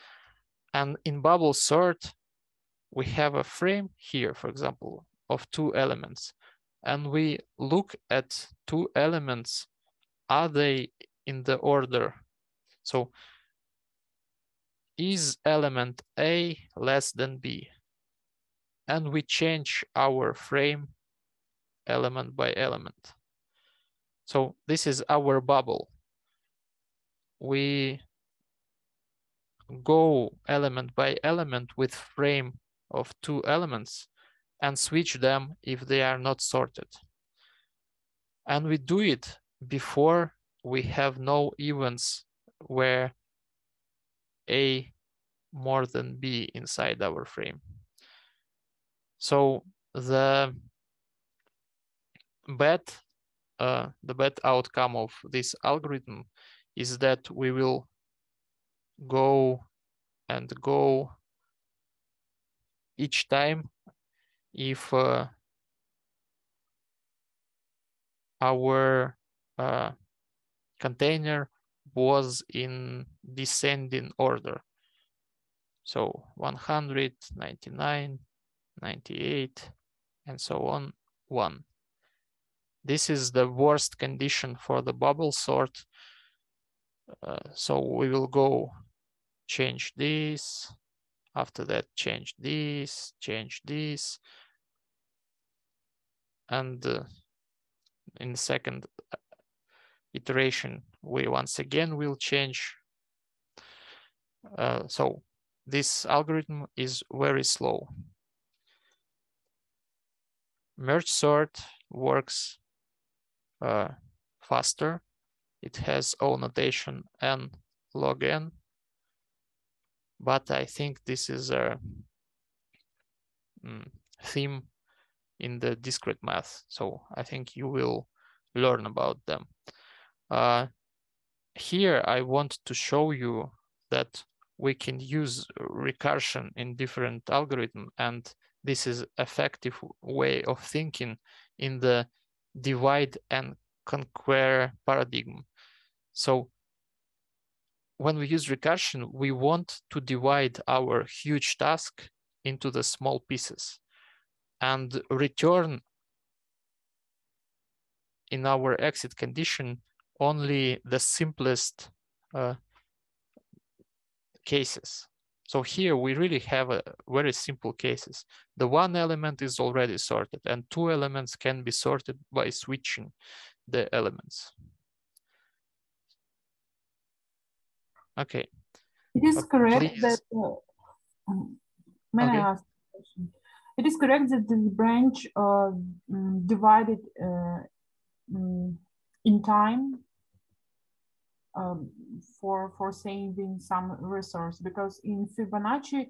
And in bubble sort, we have a frame here, for example, of two elements. And we look at two elements, are they in the order? So is element A less than B? And we change our frame element by element. So this is our bubble. We go element by element with frame of two elements and switch them if they are not sorted. And we do it before we have no events where A more than B inside our frame. So the bad outcome of this algorithm is that we will go each time if our container was in descending order. So 100, 99, 98, and so on, 1. This is the worst condition for the bubble sort. So we will go change this, after that change this, and in the second iteration, we once again will change. So this algorithm is very slow. Merge sort works faster. It has O notation n log n, but I think this is a theme in the discrete math. So I think you will learn about them. Here I want to show you that we can use recursion in different algorithms, and this is effective way of thinking in the divide and conquer paradigm. So when we use recursion, we want to divide our huge task into the small pieces and return in our exit condition only the simplest cases. So here we really have a very simple cases. The one element is already sorted and two elements can be sorted by switching the elements. Okay. It is correct please. that, may Okay. I ask a question? It is correct that the branch divided in time for saving some resource, because in Fibonacci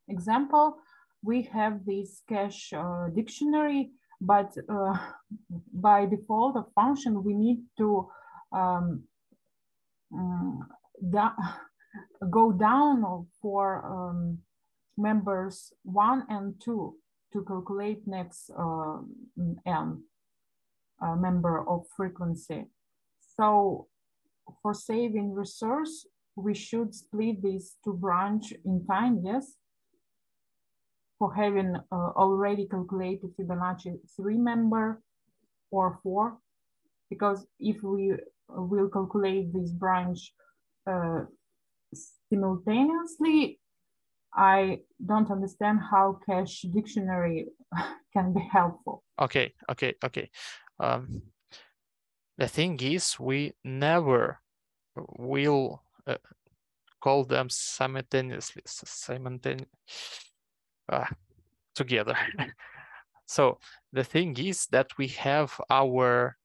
example, we have this cache dictionary, but by default of function, we need to go down for members 1 and 2 to calculate next n member of frequency. So for saving resource, we should split these two branch in time, yes? For having already calculated Fibonacci 3 member or 4, because if we will calculate this branch simultaneously, I don't understand how cache dictionary can be helpful. Okay. The thing is, we never will call them simultaneously, together. So the thing is that we have our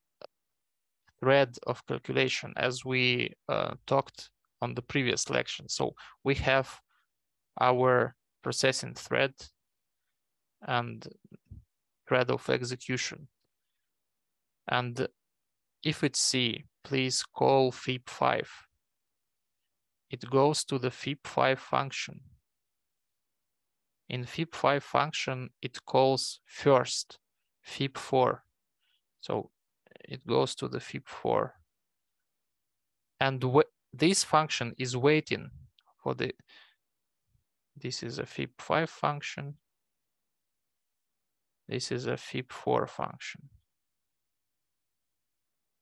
thread of calculation as we talked on the previous lecture. So we have our processing thread and thread of execution. And if it's C, please call fib5. It goes to the fib5 function. In fib5 function, it calls first fib4. So it goes to the fib4. And this function is waiting for this is a fib5 function. This is a fib4 function.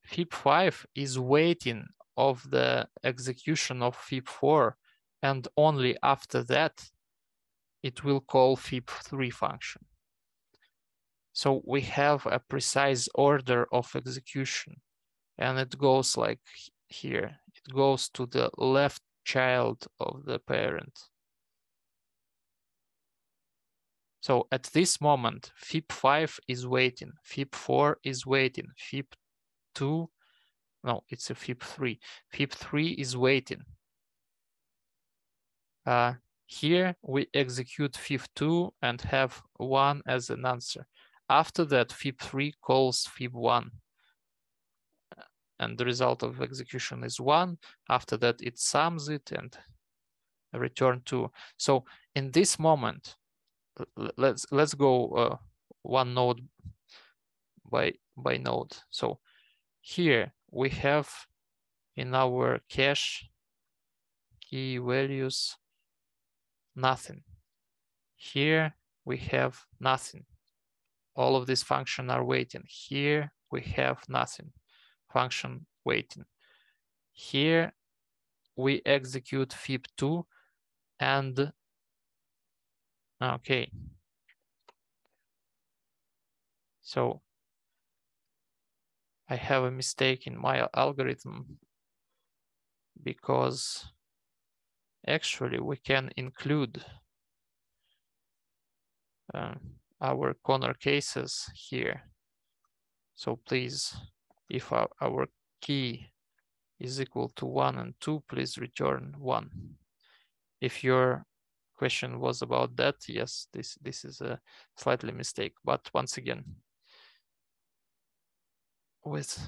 fib5 is waiting of the execution of fib4, and only after that it will call fib3 function. So we have a precise order of execution, and it goes like here. It goes to the left child of the parent. So at this moment, fib5 is waiting, fib4 is waiting, fib2, no, it's a fib3. fib3 is waiting. Here we execute fib2 and have 1 as an answer. After that, fib3 calls fib1. And the result of execution is 1. After that, it sums it and return 2. So in this moment, let's go one node by node. So here we have in our cache key values nothing. Here we have nothing. All of these functions are waiting. Here we have nothing. Function waiting. Here we execute fib2 and okay. So I have a mistake in my algorithm because actually we can include our corner cases here. So please if our key is equal to 1 and 2, please return 1. If your question was about that, yes, this is a slightly mistake. But once again, with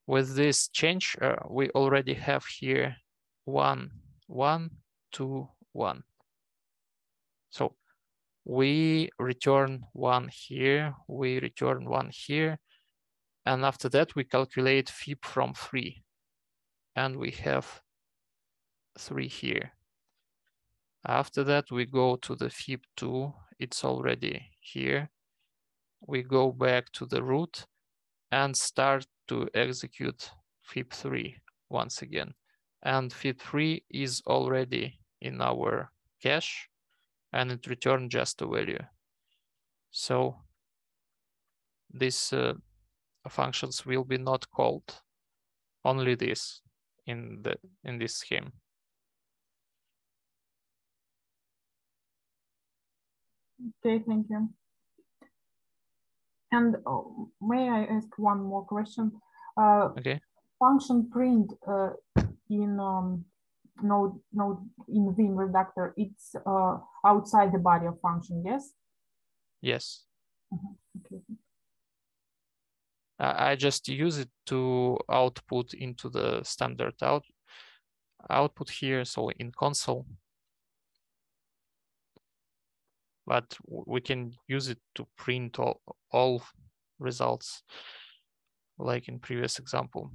with this change, we already have here 1, 1, 2, 1. So we return 1 here, we return 1 here, and after that we calculate fib from 3, and we have 3 here. After that we go to the fib2, it's already here. We go back to the root and start to execute fib3 once again. And fib3 is already in our cache, and it returned just a value. So these functions will be not called, only this in this scheme. Okay, thank you. And may I ask one more question? Okay. Function print in node in Vim Redactor, it's outside the body of function, yes? Yes. Okay. I just use it to output into the standard output here, so in console. But we can use it to print all results, like in previous example.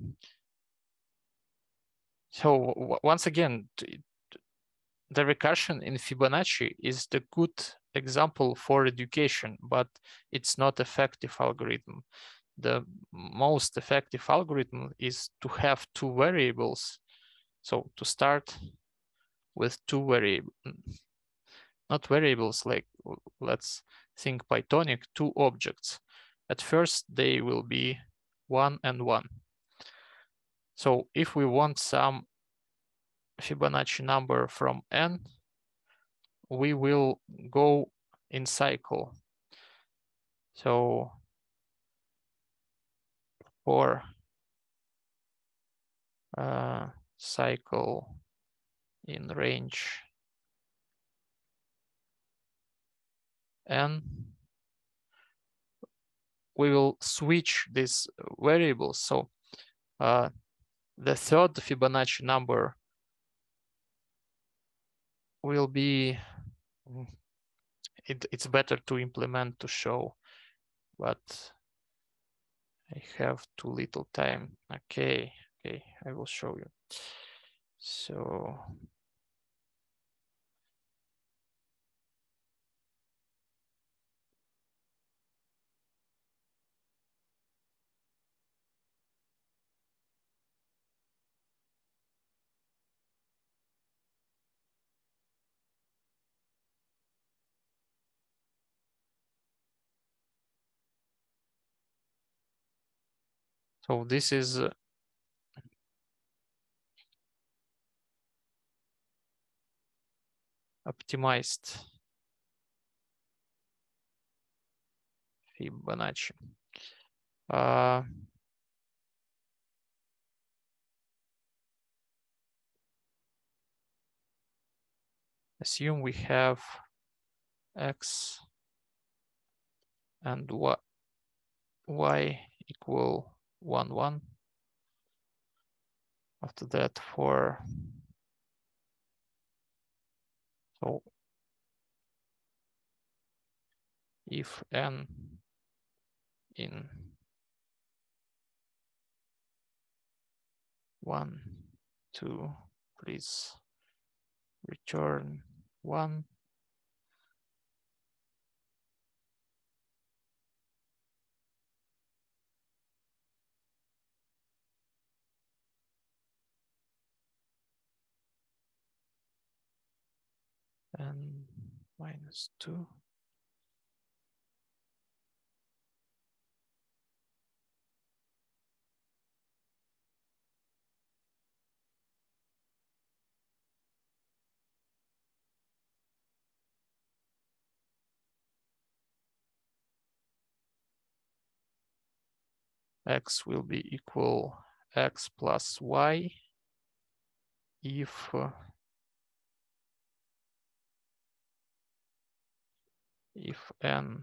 So once again, the recursion in Fibonacci is the good example for education, but it's not effective algorithm. The most effective algorithm is to have 2 variables. So to start with 2 variables, not variables, like let's think Pythonic, 2 objects. At first, they will be 1 and 1. So if we want some Fibonacci number from n, we will go in cycle. So for cycle in range n, we will switch these variables. So the third Fibonacci number will be, it's better to implement to show, but I have too little time. Okay, I will show you. So this is optimized Fibonacci. Assume we have x and y equal 1, 1. After that, so if n in 1, 2, please return 1. And -2. x will be equal x plus y if n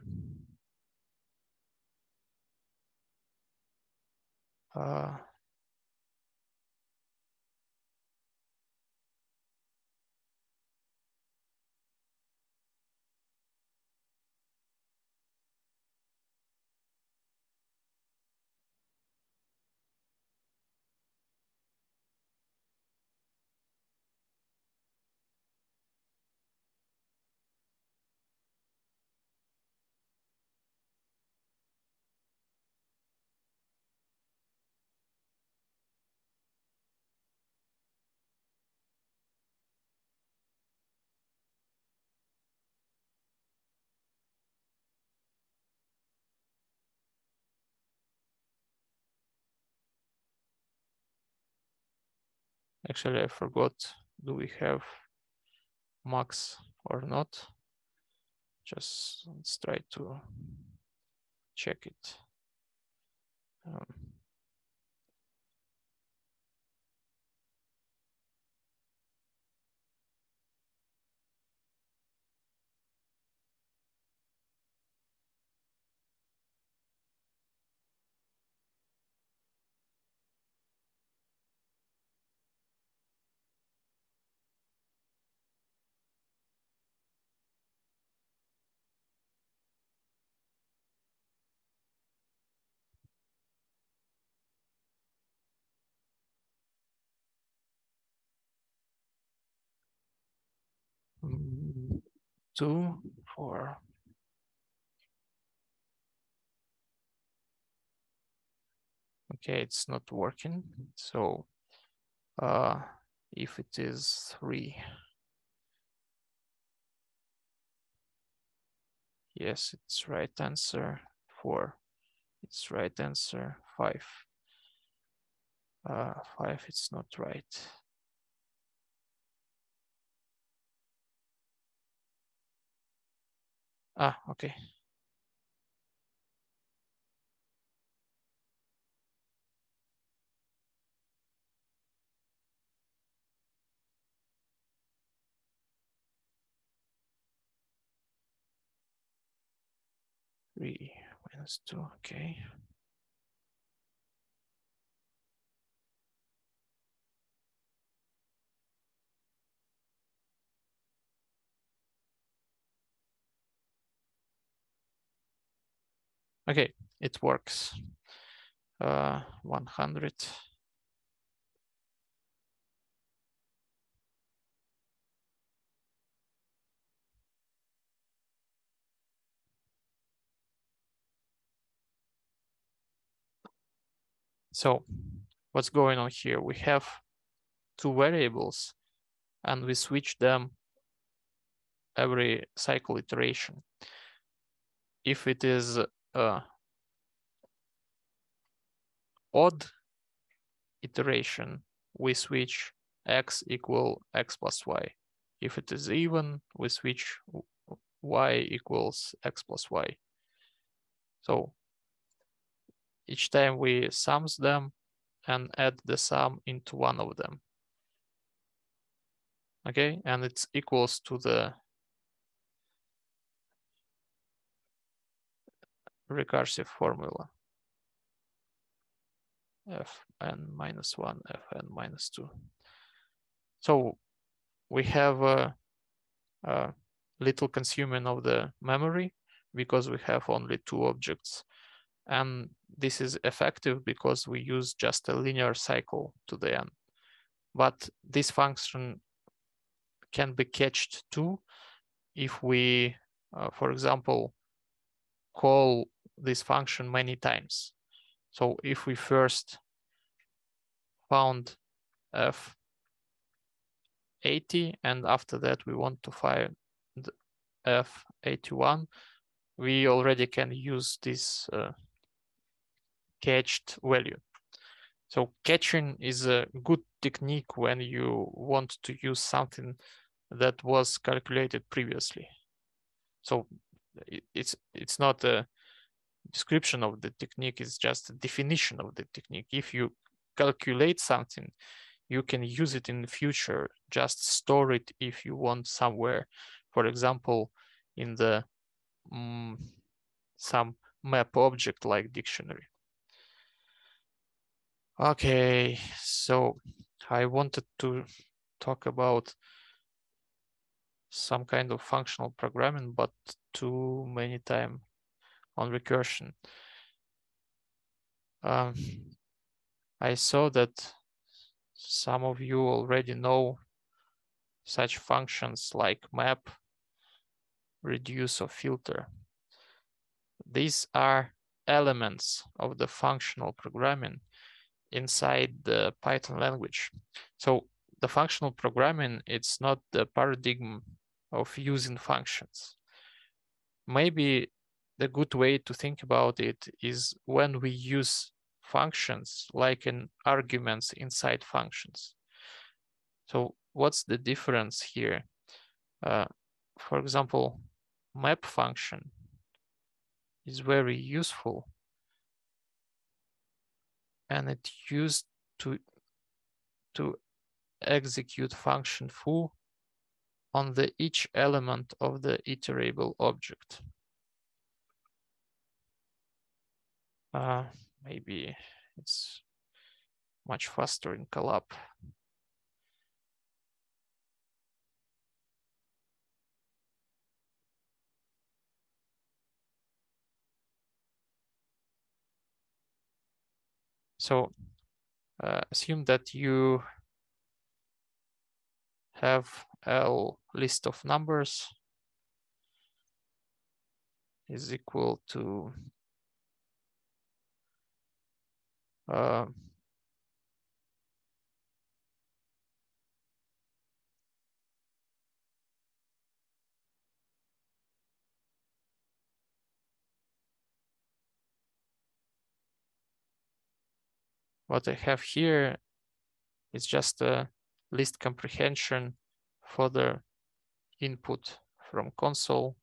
actually I forgot, do we have max or not? Just let's try to check it. Mm, 2, 4. Okay, it's not working. So if it is 3, yes, it's right answer. 4, it's right answer. 5, 5, it's not right. Okay. -3 -2, okay. Okay, it works. 100. So what's going on here? We have 2 variables and we switch them every cycle iteration. If it is odd iteration, we switch x equal x plus y. If it is even, we switch y equals x plus y. So each time we sums them and add the sum into one of them. Okay, and it's equals to the recursive formula. Fn minus 1, Fn minus 2. So we have a little consuming of the memory because we have only 2 objects. And this is effective because we use just a linear cycle to the end. But this function can be cached too if we, for example, call this function many times. So if we first found F80 and after that we want to find F81, we already can use this cached value. So catching is a good technique when you want to use something that was calculated previously. So it's not description of the technique is just a definition of the technique. If you calculate something, you can use it in the future, just store it if you want somewhere. For example, in the some map object like dictionary. Okay, so I wanted to talk about some kind of functional programming, but too many time on recursion. I saw that some of you already know such functions like map, reduce, or filter. These are elements of the functional programming inside the Python language. So the functional programming, it's not the paradigm of using functions. Maybe the good way to think about it is when we use functions like an arguments inside functions. So what's the difference here? For example, map function is very useful, and it's used to execute function foo on the each element of the iterable object. Maybe it's much faster in Colab. So assume that you have a list of numbers is equal to what I have here is just a list comprehension for the input from console.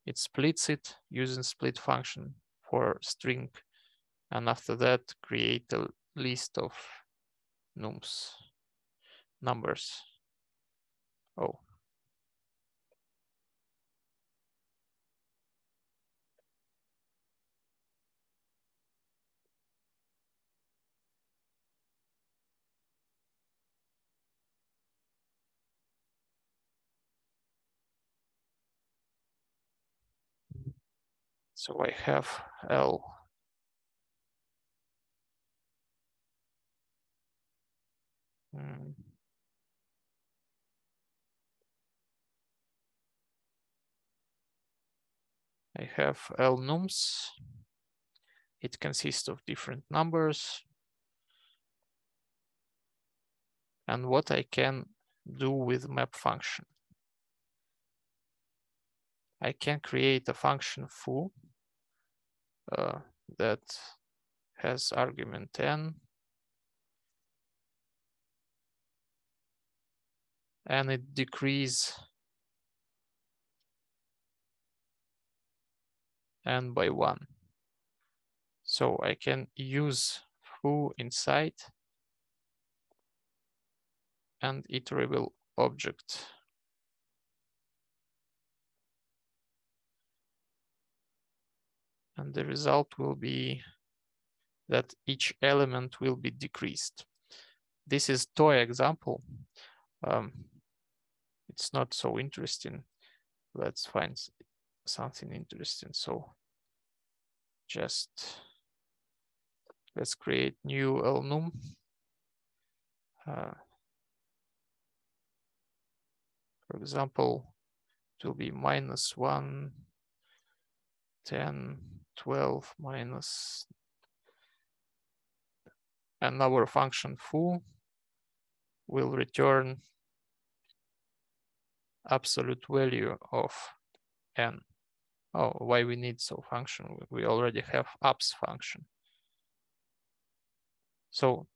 It splits it using split function for string, and after that create a list of numbers. Oh. So I have L. I have L nums. It consists of different numbers. And what I can do with map function. I can create a function foo that has argument n, and it decreases n by 1. So I can use foo inside and iterable object. And the result will be that each element will be decreased. This is toy example. It's not so interesting. Let's find something interesting. So just let's create new LNUM. For example, it will be -1, 10, 12, minus, and our function foo will return absolute value of n. Oh, why we need so function? We already have abs function. So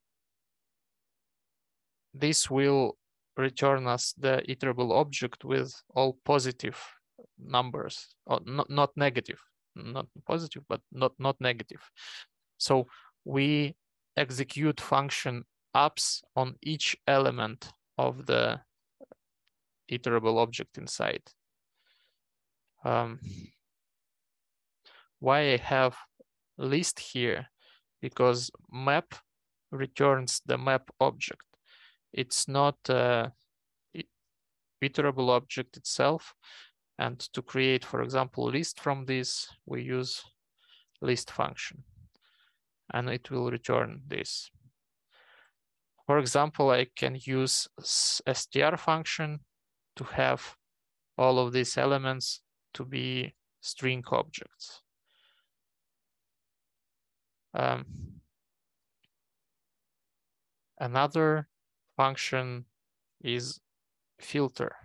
this will return us the iterable object with all positive numbers, or not negative, not positive, but not negative. So we execute function ups on each element of the iterable object inside. Why I have list here? Because map returns the map object. It's not iterable object itself. And to create, for example, list from this, we use list function, and it will return this. For example, I can use str function to have all of these elements to be string objects. Another function is filter.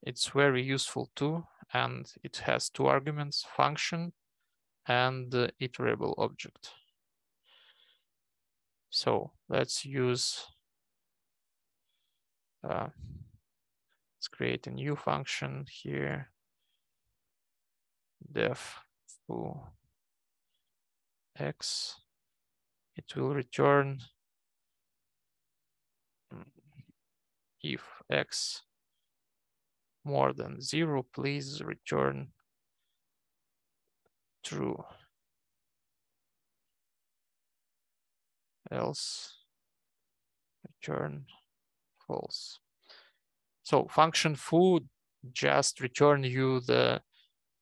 It's very useful too, and it has two arguments, function and the iterable object. So let's use, let's create a new function here, def foo x. It will return if x more than 0, please return true. Else return false. So function foo just return you the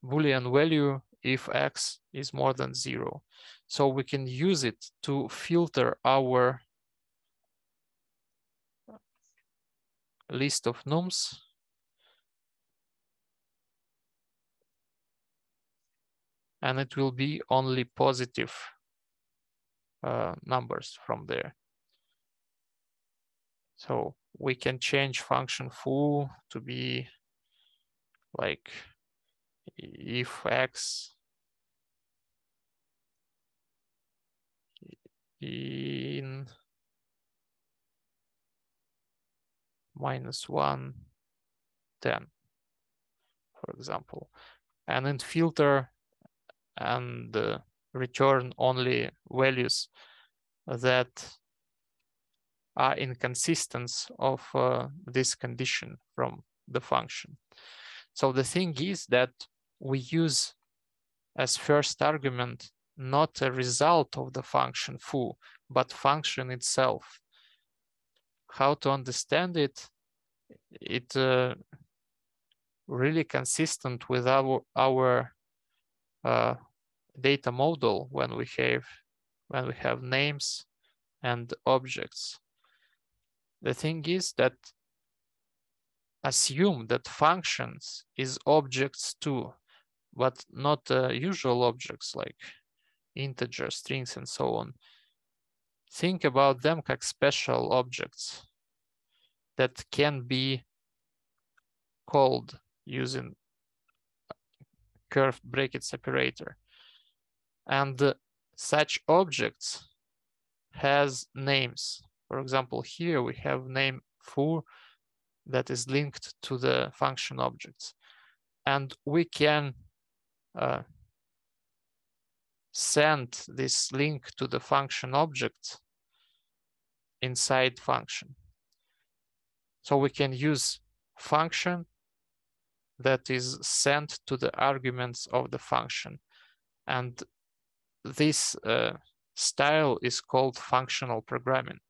Boolean value if x is more than 0. So we can use it to filter our list of nums and it will be only positive numbers from there. So we can change function foo to be like if x in -1, 10, for example, and then filter and return only values that are inconsistent of this condition from the function. So the thing is that we use as first argument not a result of the function foo, but function itself. How to understand it? It really consistent with our data model when we have names and objects. The thing is that assume that functions is objects too, but not usual objects like integers, strings, and so on. Think about them like special objects that can be called using curved bracket separator. And such objects has names. For example, here we have name foo that is linked to the function objects. And we can send this link to the function object inside function. So we can use function that is sent to the arguments of the function. And this style is called functional programming.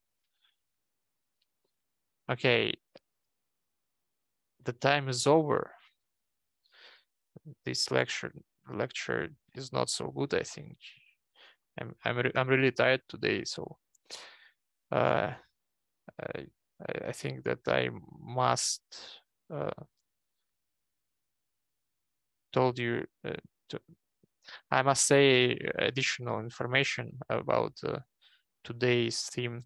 Okay, the time is over. This lecture is not so good, I think. I'm really tired today, so I think that I must I must say additional information about today's theme.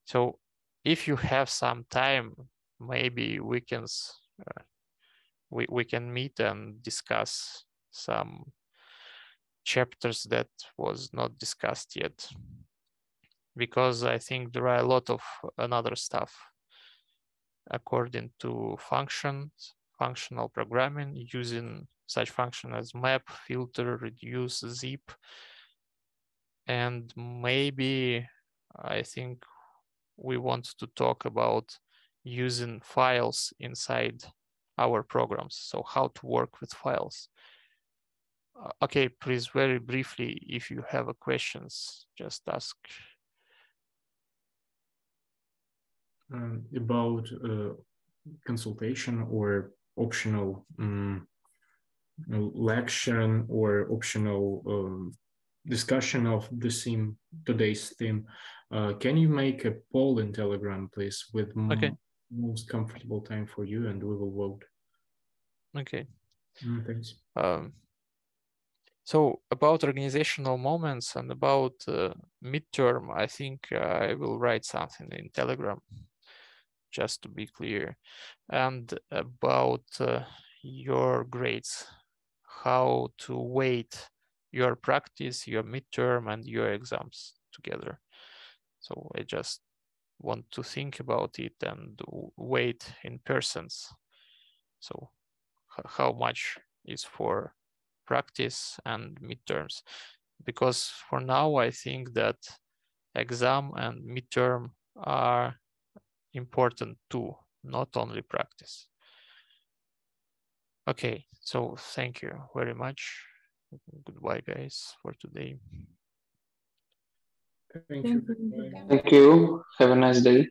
So if you have some time, maybe we can meet and discuss some chapters that was not discussed yet, because I think there are a lot of another stuff according to functions functional programming using such function as map, filter, reduce, zip, and maybe I think we want to talk about using files inside our programs. So how to work with files. Okay, please, very briefly, if you have a questions, just ask. About consultation or optional lection or optional discussion of the theme, today's theme. Can you make a poll in Telegram, please, with most comfortable time for you, and we will vote. Okay. Thanks. So about organizational moments and about midterm, I think I will write something in Telegram, just to be clear. And about your grades, how to weight your practice, your midterm, and your exams together. So I just want to think about it and weight in persons. So how much is for practice and midterms? Because for now, I think that exam and midterm are important too, not only practice. Okay, so thank you very much. Goodbye, guys, for today. Thank you. Thank you. Have a nice day.